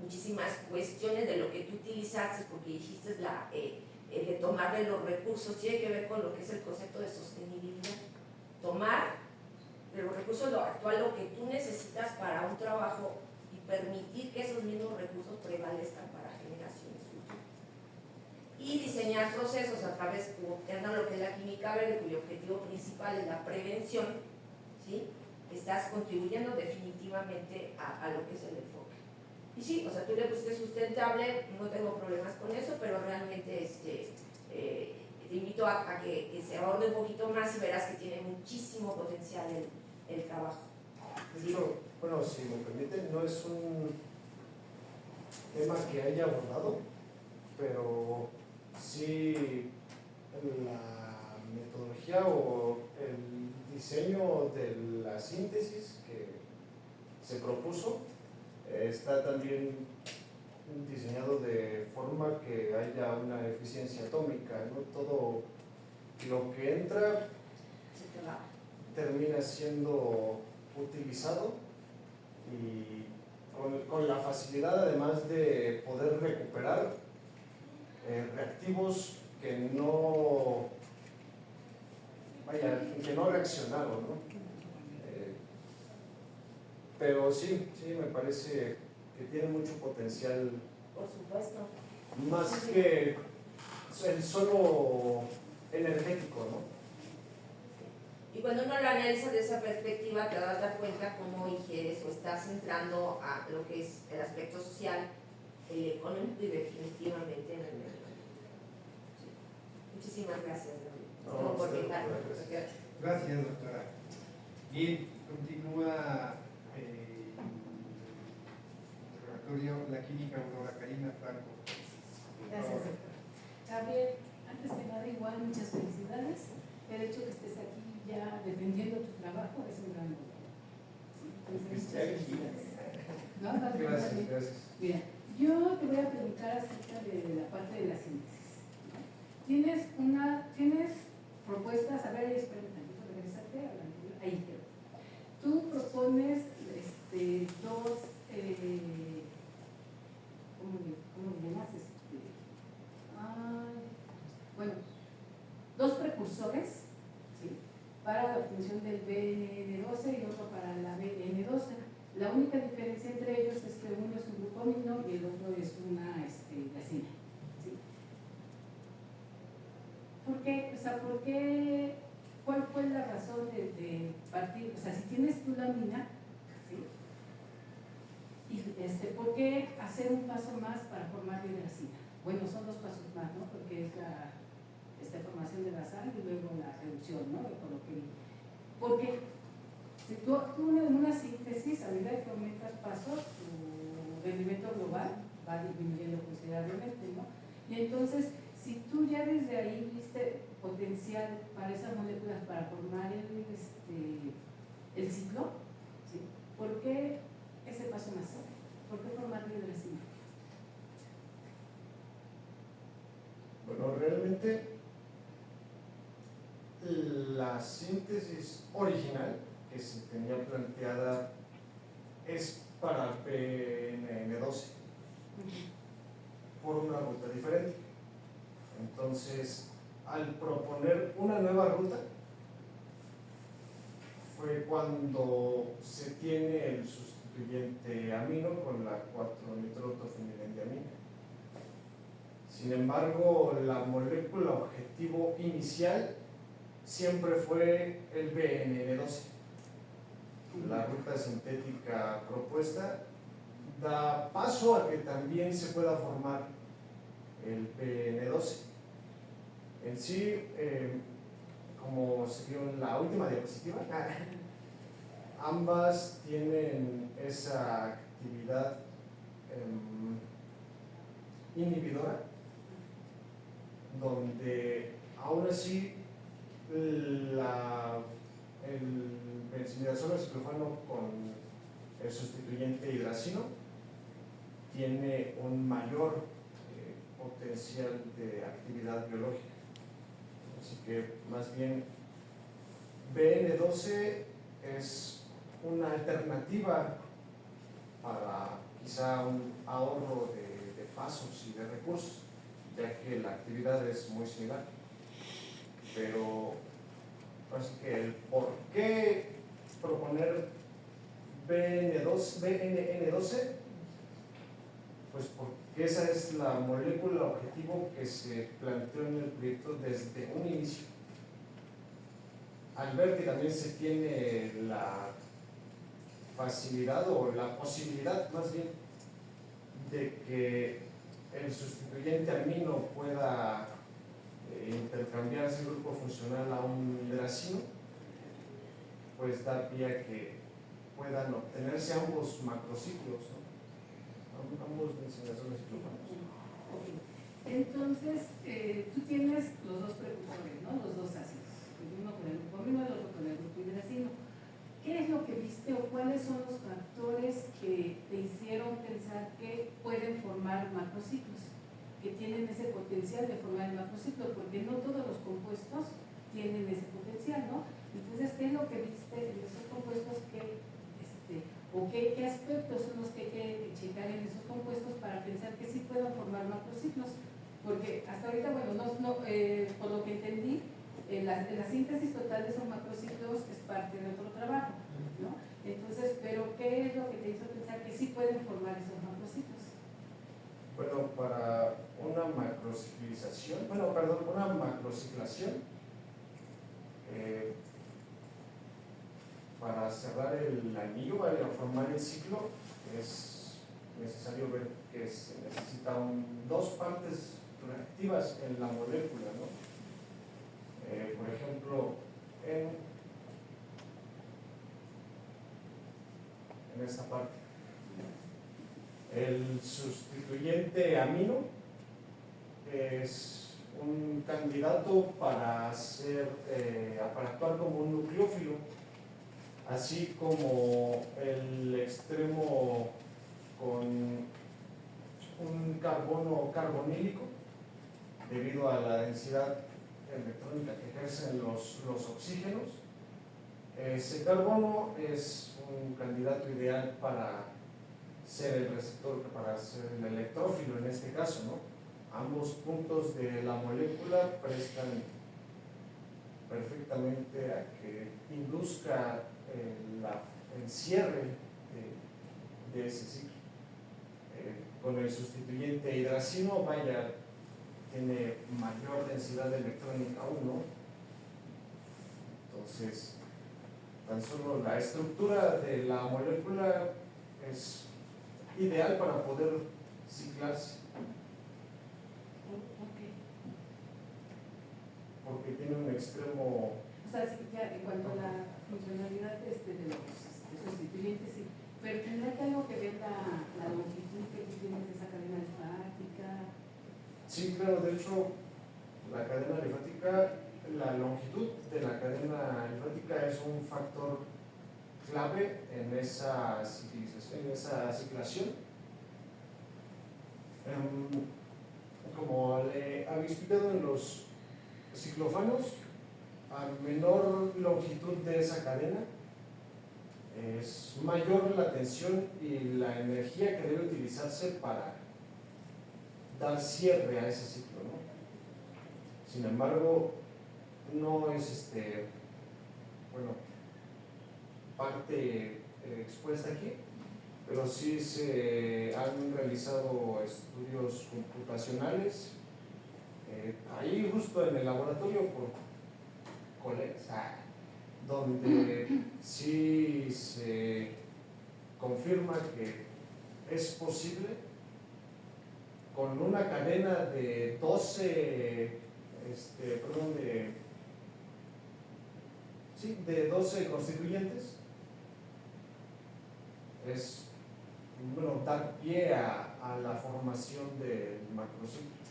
muchísimas cuestiones de lo que tú utilizaste, porque dijiste de tomar de los recursos, tiene que ver con lo que es el concepto de sostenibilidad. Tomar de los recursos lo actual, lo que tú necesitas para un trabajo, y permitir que esos mismos recursos prevalezcan para generaciones futuras. Y diseñar procesos a través de lo que es la química verde, cuyo objetivo principal es la prevención, ¿sí? Estás contribuyendo definitivamente a lo que es el enfoque. Y sí, o sea, tú le pusiste sustentable, no tengo problemas con eso, pero realmente te invito a que se aborde un poquito más, y verás que tiene muchísimo potencial el trabajo.
De hecho, bueno, si me permiten, no es un tema que haya abordado, pero sí la metodología o el diseño de la síntesis que se propuso está también diseñado de forma que haya una eficiencia atómica, no todo lo que entra termina siendo utilizado, y con la facilidad además de poder recuperar reactivos que no reaccionaron, ¿no? Pero sí, me parece que tiene mucho potencial.
Por supuesto.
Más que el solo energético, ¿no?
Y cuando uno lo analiza de esa perspectiva, te vas a dar cuenta cómo ingieres o estás entrando a lo que es el aspecto social, el económico y definitivamente en el medio ambiente. Sí. Muchísimas gracias,
No,
Gracias, doctora. Bien, continúa el laboratorio La Química Aurora Karina Franco.
Gracias, doctor. Javier, antes que nada, igual, muchas felicidades. El hecho que estés aquí ya defendiendo tu trabajo es un gran logro. Entonces, muchas felicidades.
Gracias.
Mira, yo te voy a preguntar acerca de la parte de la síntesis. Tienes propuestas, a ver, espera un tantito, regresate a la anterior. Ahí quedó. Tú propones dos, ¿cómo le llamas? Bueno, dos precursores, ¿sí?, para la obtención del BN12 y otro para la BN12. La única diferencia entre ellos es que uno es un glucómino y el otro es una glicina, ¿sí? ¿Por qué? O sea, ¿cuál fue la razón de partir? O sea, si tienes tu lámina, ¿sí?, y ¿por qué hacer un paso más para formar hidracina? Bueno, son dos pasos más, ¿no? Porque es la formación de la sal y luego la reducción, ¿no? Porque si tú en una síntesis, a medida que aumentas pasos, tu rendimiento global va disminuyendo considerablemente, ¿no? Y entonces, si tú ya desde ahí viste potencial para esas moléculas para formar el ciclo, ¿sí?, ¿por qué ese paso más? ¿Por qué formar hidracina?
Bueno, realmente la síntesis original que se tenía planteada es para PNN12 por una ruta diferente. Entonces, al proponer una nueva ruta, fue cuando se tiene el sustituto sustituyente amino con la 4-nitrotofenilendiamina. Sin embargo, la molécula objetivo inicial siempre fue el BNN12. La ruta sintética propuesta da paso a que también se pueda formar el PN12. En sí, como se vio en la última diapositiva, ambas tienen esa actividad inhibidora, donde aún así el benzimidazolo ciclofano con el sustituyente hidracino tiene un mayor potencial de actividad biológica. Así que más bien BN12 es una alternativa para quizá un ahorro de pasos y de recursos, ya que la actividad es muy similar. Pero así que el por qué proponer BNN12, pues porque esa es la molécula objetivo que se planteó en el proyecto desde un inicio. Al ver que también se tiene la facilidad o la posibilidad más bien de que el sustituyente amino pueda intercambiarse el grupo funcional a un hidracino, pues da pie a que puedan obtenerse ambos macrociclos, ¿no? Ambos benzimidazole ciclofanos.
Entonces, tú tienes los dos precursores, ¿no? Los dos ácidos, uno con el grupo amino y el otro con el grupo hidracino. ¿Qué es lo que viste o cuáles son los factores que te hicieron pensar que pueden formar macrociclos, que tienen ese potencial de formar el macrociclo? Porque no todos los compuestos tienen ese potencial, ¿no? Entonces, ¿qué es lo que viste en esos compuestos o qué aspectos son los que hay que checar en esos compuestos para pensar que sí puedan formar macrociclos? Porque hasta ahorita, bueno, por lo que entendí, la síntesis total de esos macrociclos es parte de otro trabajo, ¿no? Entonces, ¿pero qué es lo que te hizo pensar que sí pueden formar esos macrociclos?
Bueno, para una macrociclización, una macrociclación, para cerrar el anillo, para formar el ciclo, es necesario ver que se necesitan dos partes reactivas en la molécula, ¿no? Por ejemplo, en esta parte, el sustituyente amino es un candidato para actuar como un nucleófilo, así como el extremo con un carbono carbonílico, debido a la densidad electrónica que ejercen los oxígenos. Ese carbono es un candidato ideal para ser el receptor, para ser el electrófilo en este caso, ¿no? Ambos puntos de la molécula prestan perfectamente a que induzca el cierre de ese ciclo. Con el sustituyente hidracino, tiene mayor densidad electrónica aún, ¿no? Entonces, tan solo la estructura de la molécula es ideal para poder ciclarse. Porque tiene un extremo.
O sea, sí, ya en cuanto a la funcionalidad de los sustituyentes, sí. Pero tendrá que algo que ver la longitud que tú tienes de esa cadena alfática.
Sí, claro, de hecho, la cadena alifática, la longitud de la cadena alifática es un factor clave en esa ciclación. Como le había explicado en los ciclofanos, a menor longitud de esa cadena, es mayor la tensión y la energía que debe utilizarse para dar cierre a ese ciclo, ¿no? Sin embargo, no es parte expuesta aquí, pero sí se han realizado estudios computacionales ahí justo en el laboratorio por colegas, donde sí se confirma que es posible con una cadena de 12, de 12 constituyentes, es, bueno, dar pie a la formación del macrociclo.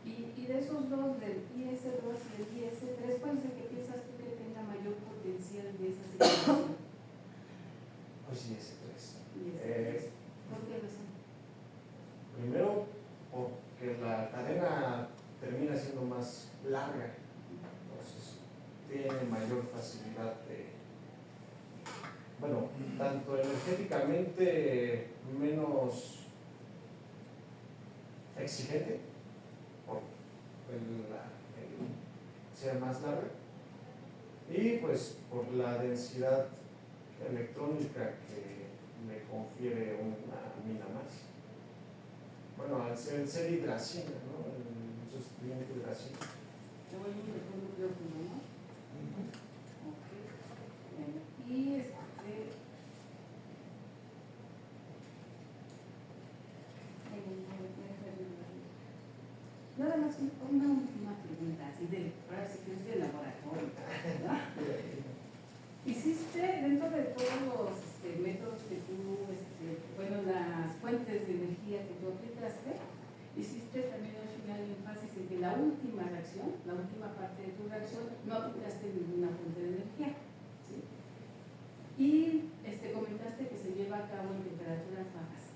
Y de esos dos, del IS2 y el IS3, ¿cuál es el que piensas tú que tenga mayor potencial de esa situación?
Pues sí, ese 3.
IS3. ¿Por qué razón?
Primero, porque la cadena termina siendo más larga, entonces tiene mayor facilidad de, bueno, tanto energéticamente menos exigente, por ser más larga, y pues por la densidad electrónica que le confiere una mina más. Bueno, al ser hidracina, ¿no? El sustituyente de hidracina.
Te voy a ir con núcleo puro, ¿no? Ok. Bueno, y nada más una última pregunta, así ahora sí que es de laboratorio, ¿verdad? Hiciste dentro de todos los métodos que tú, bueno, las fuentes de energía que tú aplicaste, hiciste también al final énfasis en que la última reacción, la última parte de tu reacción, no aplicaste ninguna fuente de energía, ¿sí? Y comentaste que se lleva a cabo en temperaturas bajas.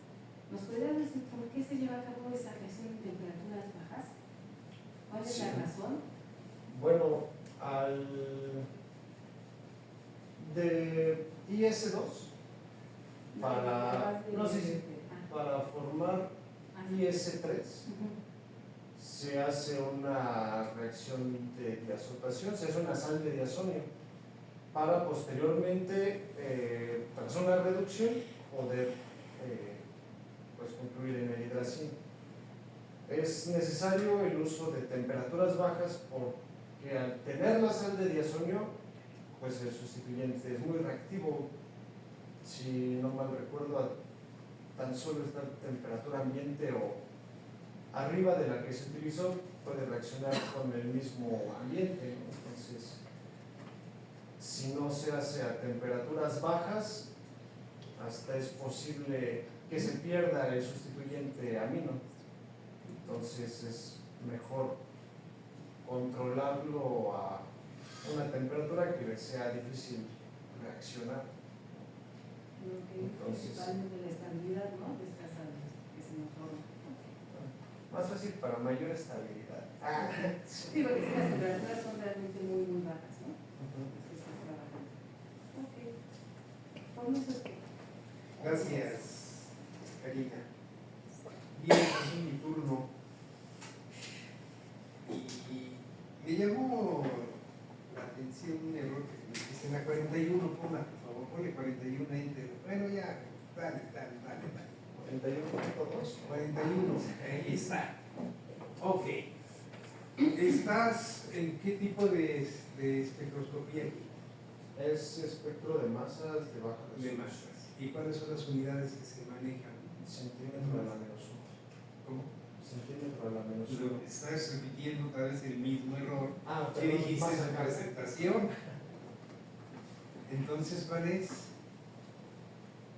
¿Nos podrías decir por qué se lleva a cabo esa reacción en temperaturas bajas? ¿Cuál es la razón?
Bueno, de IS2 para formar IS3 se hace una reacción de diazotación, se hace una sal de diazonio para posteriormente, tras una reducción, poder pues concluir en el hidracina. Es necesario el uso de temperaturas bajas porque al tener la sal de diazonio, pues el sustituyente es muy reactivo. Si no mal recuerdo, tan solo está a temperatura ambiente o arriba de la que se utilizó, puede reaccionar con el mismo ambiente, ¿no? Entonces, si no se hace a temperaturas bajas, hasta es posible que se pierda el sustituyente amino. Entonces es mejor controlarlo a una temperatura que le sea difícil reaccionar.
Entonces, principalmente la estabilidad, ¿no? De estas sales que se nos forman.
Más fácil para mayor estabilidad.
Sí, porque si las temperaturas son realmente muy, muy bajas, ¿no? Que están trabajando. Ok. Por eso.
Gracias, Karina. Bien, es mi turno. Y me llamó la atención un error que dice en la 41, ponla, por favor, ponle 41 enter. Bueno, ya, dale.
41.2.
41, ahí está. Ok. ¿Estás en qué tipo de espectroscopía?
Es espectro de masas de baja
De
resolución.
masas. ¿Y cuáles son las unidades que se manejan?
Centímetro a la menos 1.
¿Cómo?
Centímetro a la menos 1.
Estás repitiendo otra vez el mismo error que
Perdón,
dijiste en
masa
la
carga.
presentación. Entonces, ¿cuál es?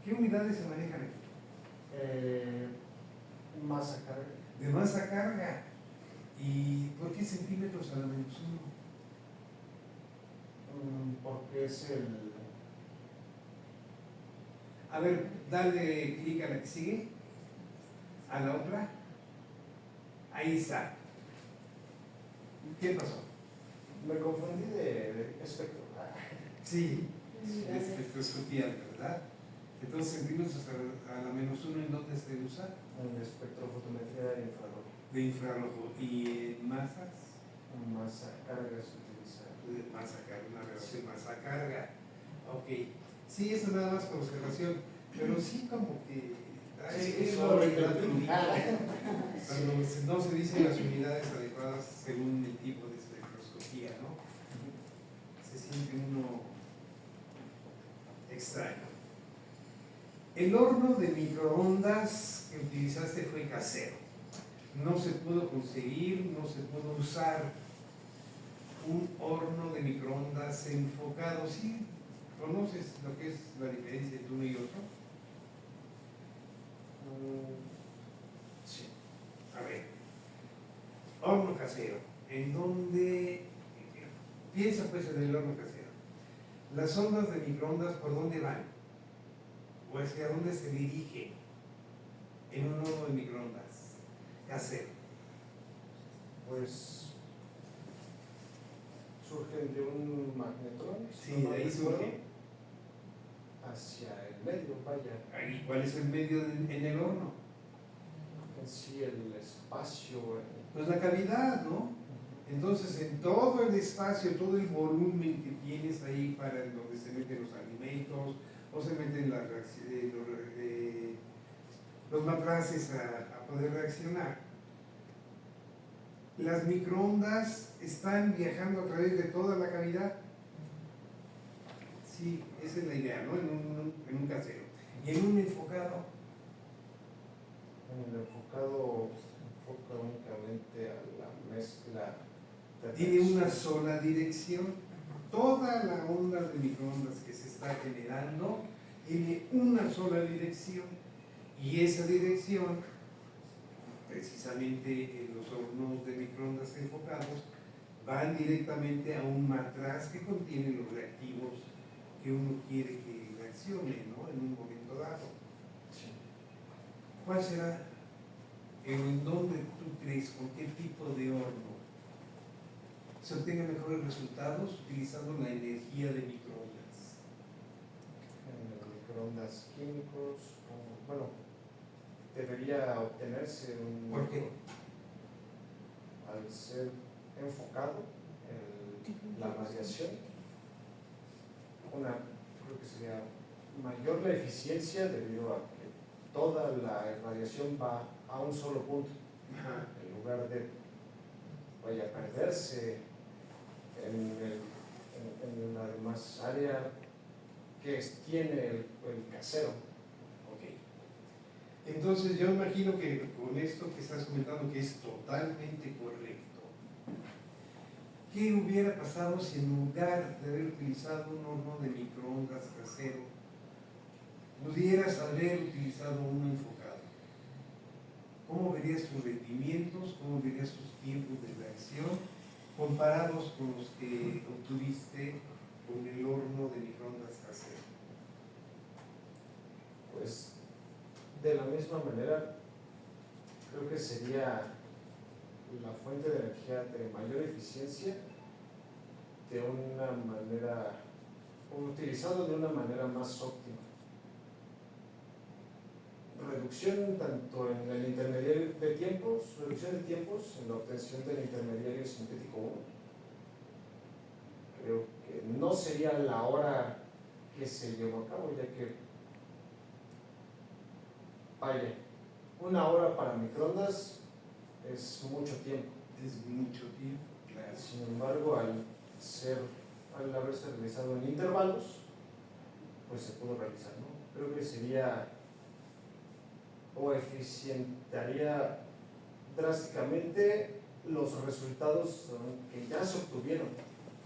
¿Qué unidades se manejan aquí?
Masa carga.
De masa carga. ¿Y por qué centímetros a la menos 1?
Porque es el...
A ver, dale clic a la que sigue. A la otra. Ahí está. ¿Qué pasó?
Me confundí de espectro.
Sí, espectroscopía, ¿verdad? Entonces, centímetros a la menos 1, ¿en dónde se usa?
En espectrofotometría de infrarrojo.
De infrarrojo. ¿Y en masas?
Masa carga se utiliza.
Masa carga, una relación masa carga. Ok. Sí, eso nada más con observación, pero sí como que...
Sí,
es
eso
lo
lo
relativo.
Ah.
Cuando no se dicen las unidades adecuadas según el tipo de espectroscopía, ¿no? Se siente uno extraño. El horno de microondas que utilizaste fue casero. No se pudo conseguir, no se pudo usar un horno de microondas enfocado. ¿Sí conoces lo que es la diferencia entre uno y otro?
Sí.
A ver, horno casero, en donde piensa pues en el horno casero. Las ondas de microondas, ¿por dónde van? ¿O hacia dónde se dirigen en un horno de microondas casero?
Pues surgen de un magnetrón.
Sí, de ahí surge.
Hacia el medio, vaya.
¿Y cuál es el medio en el horno?
En sí, el espacio.
Pues la cavidad, ¿no? Entonces, en todo el espacio, todo el volumen que tienes ahí para donde se meten los alimentos o se meten los matraces a poder reaccionar. Las microondas están viajando a través de toda la cavidad. Sí, esa es la idea, ¿no? En un casero. Y en un enfocado.
En el enfocado enfoca únicamente a la mezcla.
Tiene una sola dirección. Toda la onda de microondas que se está generando tiene una sola dirección. Y esa dirección, precisamente en los hornos de microondas enfocados, van directamente a un matraz que contiene los reactivos que uno quiere que reaccione, ¿no? En un momento dado.
Sí.
¿Cuál será? ¿En dónde tú crees? ¿Con qué tipo de horno se obtengan mejores resultados utilizando la energía de microondas?
En microondas químicos, bueno, debería obtenerse un.
¿Por qué?
Al ser enfocado la radiación, creo que sería mayor la eficiencia debido a que toda la radiación va a un solo punto.
Ajá.
En lugar de vaya a perderse en la demás área que tiene el casero.
Ok. Entonces yo imagino que con esto que estás comentando, que es totalmente correcto, ¿qué hubiera pasado si en lugar de haber utilizado un horno de microondas casero, pudieras haber utilizado uno enfocado? ¿Cómo verías tus rendimientos? ¿Cómo verías tus tiempos de reacción comparados con los que obtuviste con el horno de microondas casero?
Pues de la misma manera, creo que sería la fuente de energía de mayor eficiencia de una manera, o utilizado de una manera más óptima. Reducción tanto en el intermediario de tiempos, reducción de tiempos en la obtención del intermediario sintético 1. Creo que no sería la hora que se llevó a cabo, ya que vaya, una hora para microondas es mucho tiempo.
Es mucho tiempo, claro.
Sin embargo, al haberse realizado en intervalos, pues se pudo realizar, ¿no? Creo que sería o eficientaría drásticamente los resultados que ya se obtuvieron.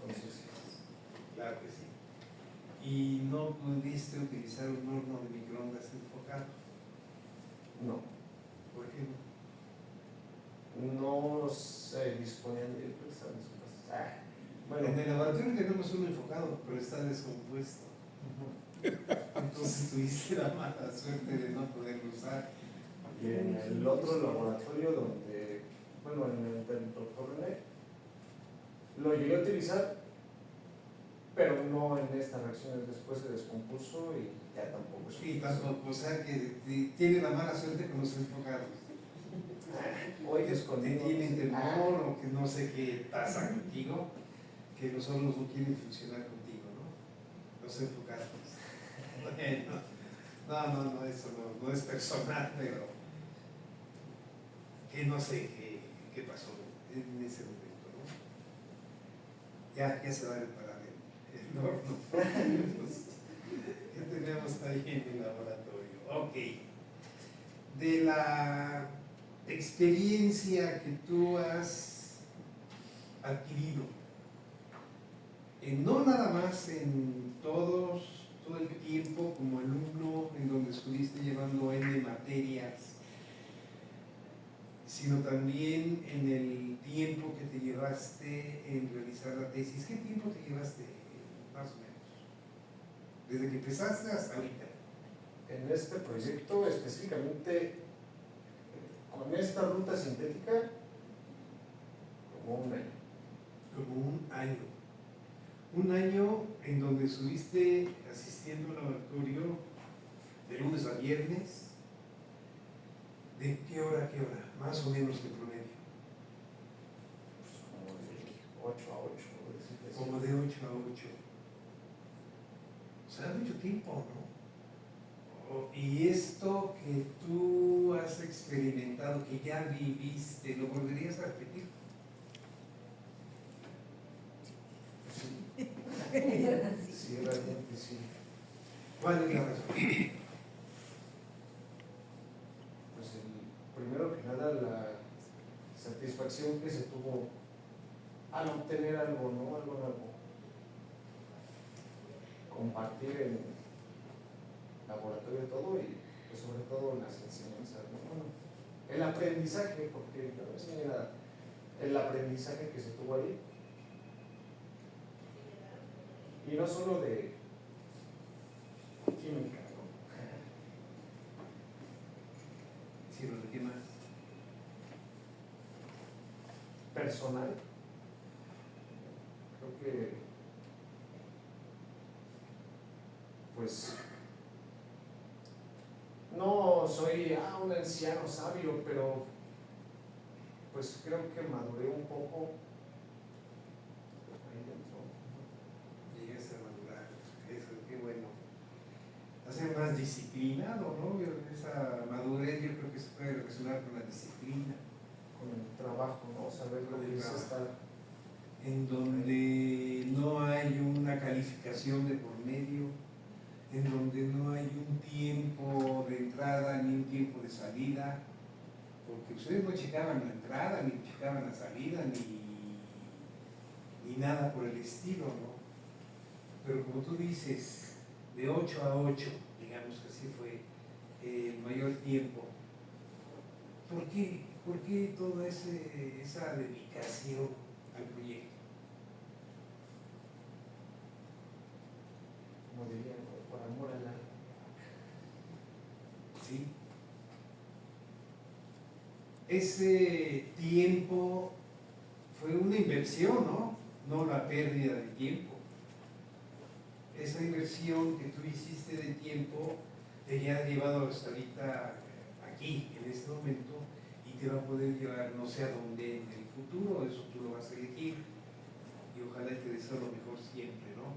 Entonces,
Claro que sí. ¿Y no pudiste utilizar un horno de microondas enfocado?
no.
¿Por qué no?
No se disponían de bueno,
En el laboratorio tenemos uno enfocado, pero está descompuesto. Entonces tuviste la mala suerte de no poderlo usar.
y en el otro laboratorio donde, bueno, en el del doctor René, lo llegué a utilizar, pero no en estas reacciones. Después se descompuso y ya tampoco se
Y
utilizó.
tampoco, o sea que tiene la mala suerte con los enfocados.
Hoy
Te
escondido.
tienen temor o que no sé qué pasa contigo, que los hornos no quieren funcionar contigo, ¿no? Los enfocados. Bueno, no, eso no es personal, pero que no sé qué pasó en ese momento, ¿no? Ya se va a reparar el horno. ¿Qué tenemos ahí en el laboratorio? Ok. De la experiencia que tú has adquirido, no nada más en todo el tiempo como alumno en donde estuviste llevando N materias, sino también en el tiempo que te llevaste en realizar la tesis. ¿Qué tiempo te llevaste, más o menos? Desde que empezaste hasta ahorita.
En este proyecto específicamente, con esta ruta sintética, como un año.
Como un año. Un año en donde estuviste asistiendo al laboratorio de lunes a viernes. ¿De qué hora a qué hora? Más o menos de promedio.
Pues como de 8 a 8, por decirlo así.
Como de 8 a 8. O sea, mucho tiempo, ¿no? Y esto que tú has experimentado, que ya viviste, ¿lo volverías a repetir?
Sí. Sí, realmente sí.
¿Cuál es la razón?
Pues primero que nada la satisfacción que se tuvo al obtener algo, ¿no? Algo nuevo. Compartir en laboratorio todo y pues, sobre todo las enseñanzas, ¿no? Bueno, el aprendizaje, porque yo no enseñé nada, el aprendizaje que se tuvo ahí. Y no solo de química, ¿no?
Sí, ¿lo de qué más?
Personal. Creo que pues no soy un anciano sabio, pero pues creo que maduré un poco ahí dentro.
Llegaste a madurar, eso, qué bueno. A ser más disciplinado, ¿no? Esa madurez yo creo que se puede relacionar con la disciplina.
Con el trabajo, ¿no? Saber lo que es estar.
En donde no hay una calificación de por medio, en donde no hay un tiempo de entrada ni un tiempo de salida, porque ustedes no checaban la entrada, ni checaban la salida, ni nada por el estilo, ¿no? Pero como tú dices, de 8 a 8, digamos que así fue el mayor tiempo. ¿Por qué? ¿Por qué toda esa dedicación al proyecto?
Como diría, ¿no? Por amor al arte.
¿Sí? Ese tiempo fue una inversión, ¿no? No la pérdida de tiempo. Esa inversión que tú hiciste de tiempo te ha llevado hasta ahorita aquí, en este momento, y te va a poder llevar no sé a dónde en el futuro, eso tú lo vas a elegir, y ojalá te deseo lo mejor siempre, ¿no?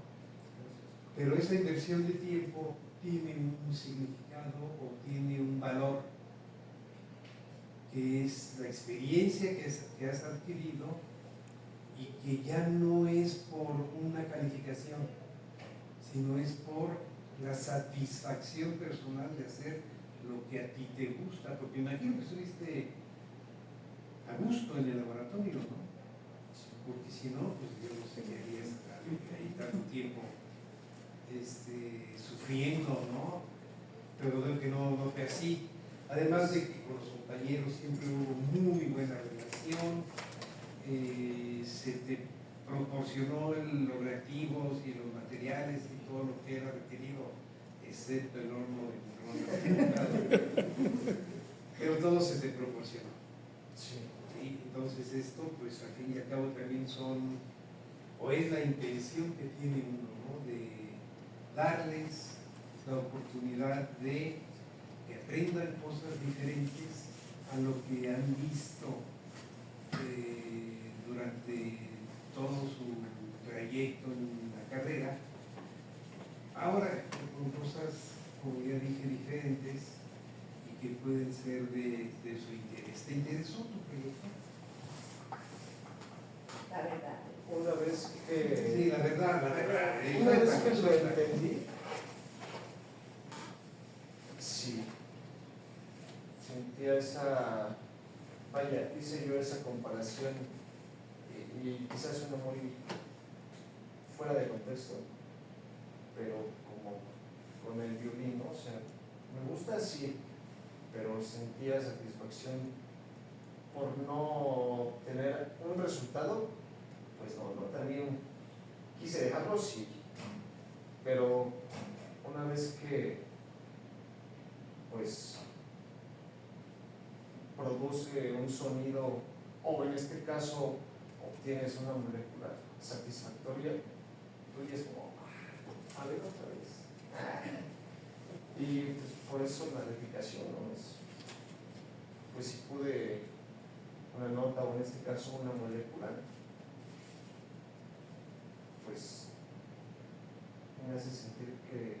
Pero esa inversión de tiempo tiene un significado o tiene un valor, que es la experiencia que has adquirido y que ya no es por una calificación, sino es por la satisfacción personal de hacer lo que a ti te gusta, porque imagino que estuviste a gusto en el laboratorio, ¿no? Porque si no, pues yo no sé qué harías ahí tanto tiempo sufriendo, ¿no? Pero veo que no fue así. Además de que con los compañeros siempre hubo muy buena relación, se te proporcionó los reactivos y los materiales y todo lo que era requerido, excepto el horno de microondas. Pero todo se te proporcionó.
Sí.
¿Sí? Entonces esto, pues al fin y al cabo también son, o es la intención que tiene uno, ¿no? De darles la oportunidad de que aprendan cosas diferentes a lo que han visto durante todo su trayecto en la carrera. Ahora con cosas como ya dije, diferentes y que pueden ser de su interés. ¿Te interesó tu proyecto?
La verdad.
Una vez que...
Sí, la verdad, la verdad.
Una vez que lo entendí, sí, sentía esa, vaya, hice yo esa comparación y quizás suena muy fuera de contexto, pero como con el violín, ¿no? O sea, me gusta sí, pero sentía satisfacción por no tener un resultado, pues no, también quise dejarlo, sí, pero una vez que pues produce un sonido o en este caso obtienes una molécula satisfactoria, tú ya es como, a ver otra vez. Y pues, por eso la replicación, ¿no? Pues si pude una nota o en este caso una molécula, pues me hace sentir que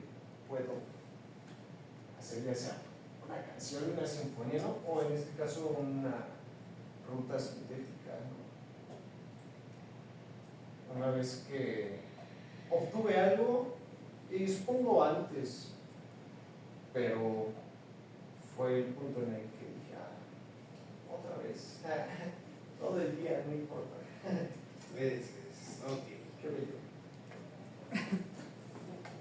puedo hacer ya sea una canción, una sinfonía, ¿no? O en este caso una ruta sintética, ¿no? Una vez que obtuve algo, y supongo antes, pero fue el punto en el que dije, otra vez, todo el día, no importa.
Ok,
Qué bello.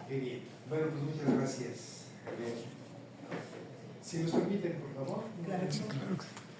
qué bien. Bueno, pues muchas gracias. Si nos permiten, por favor.
Claro.
Claro que sí.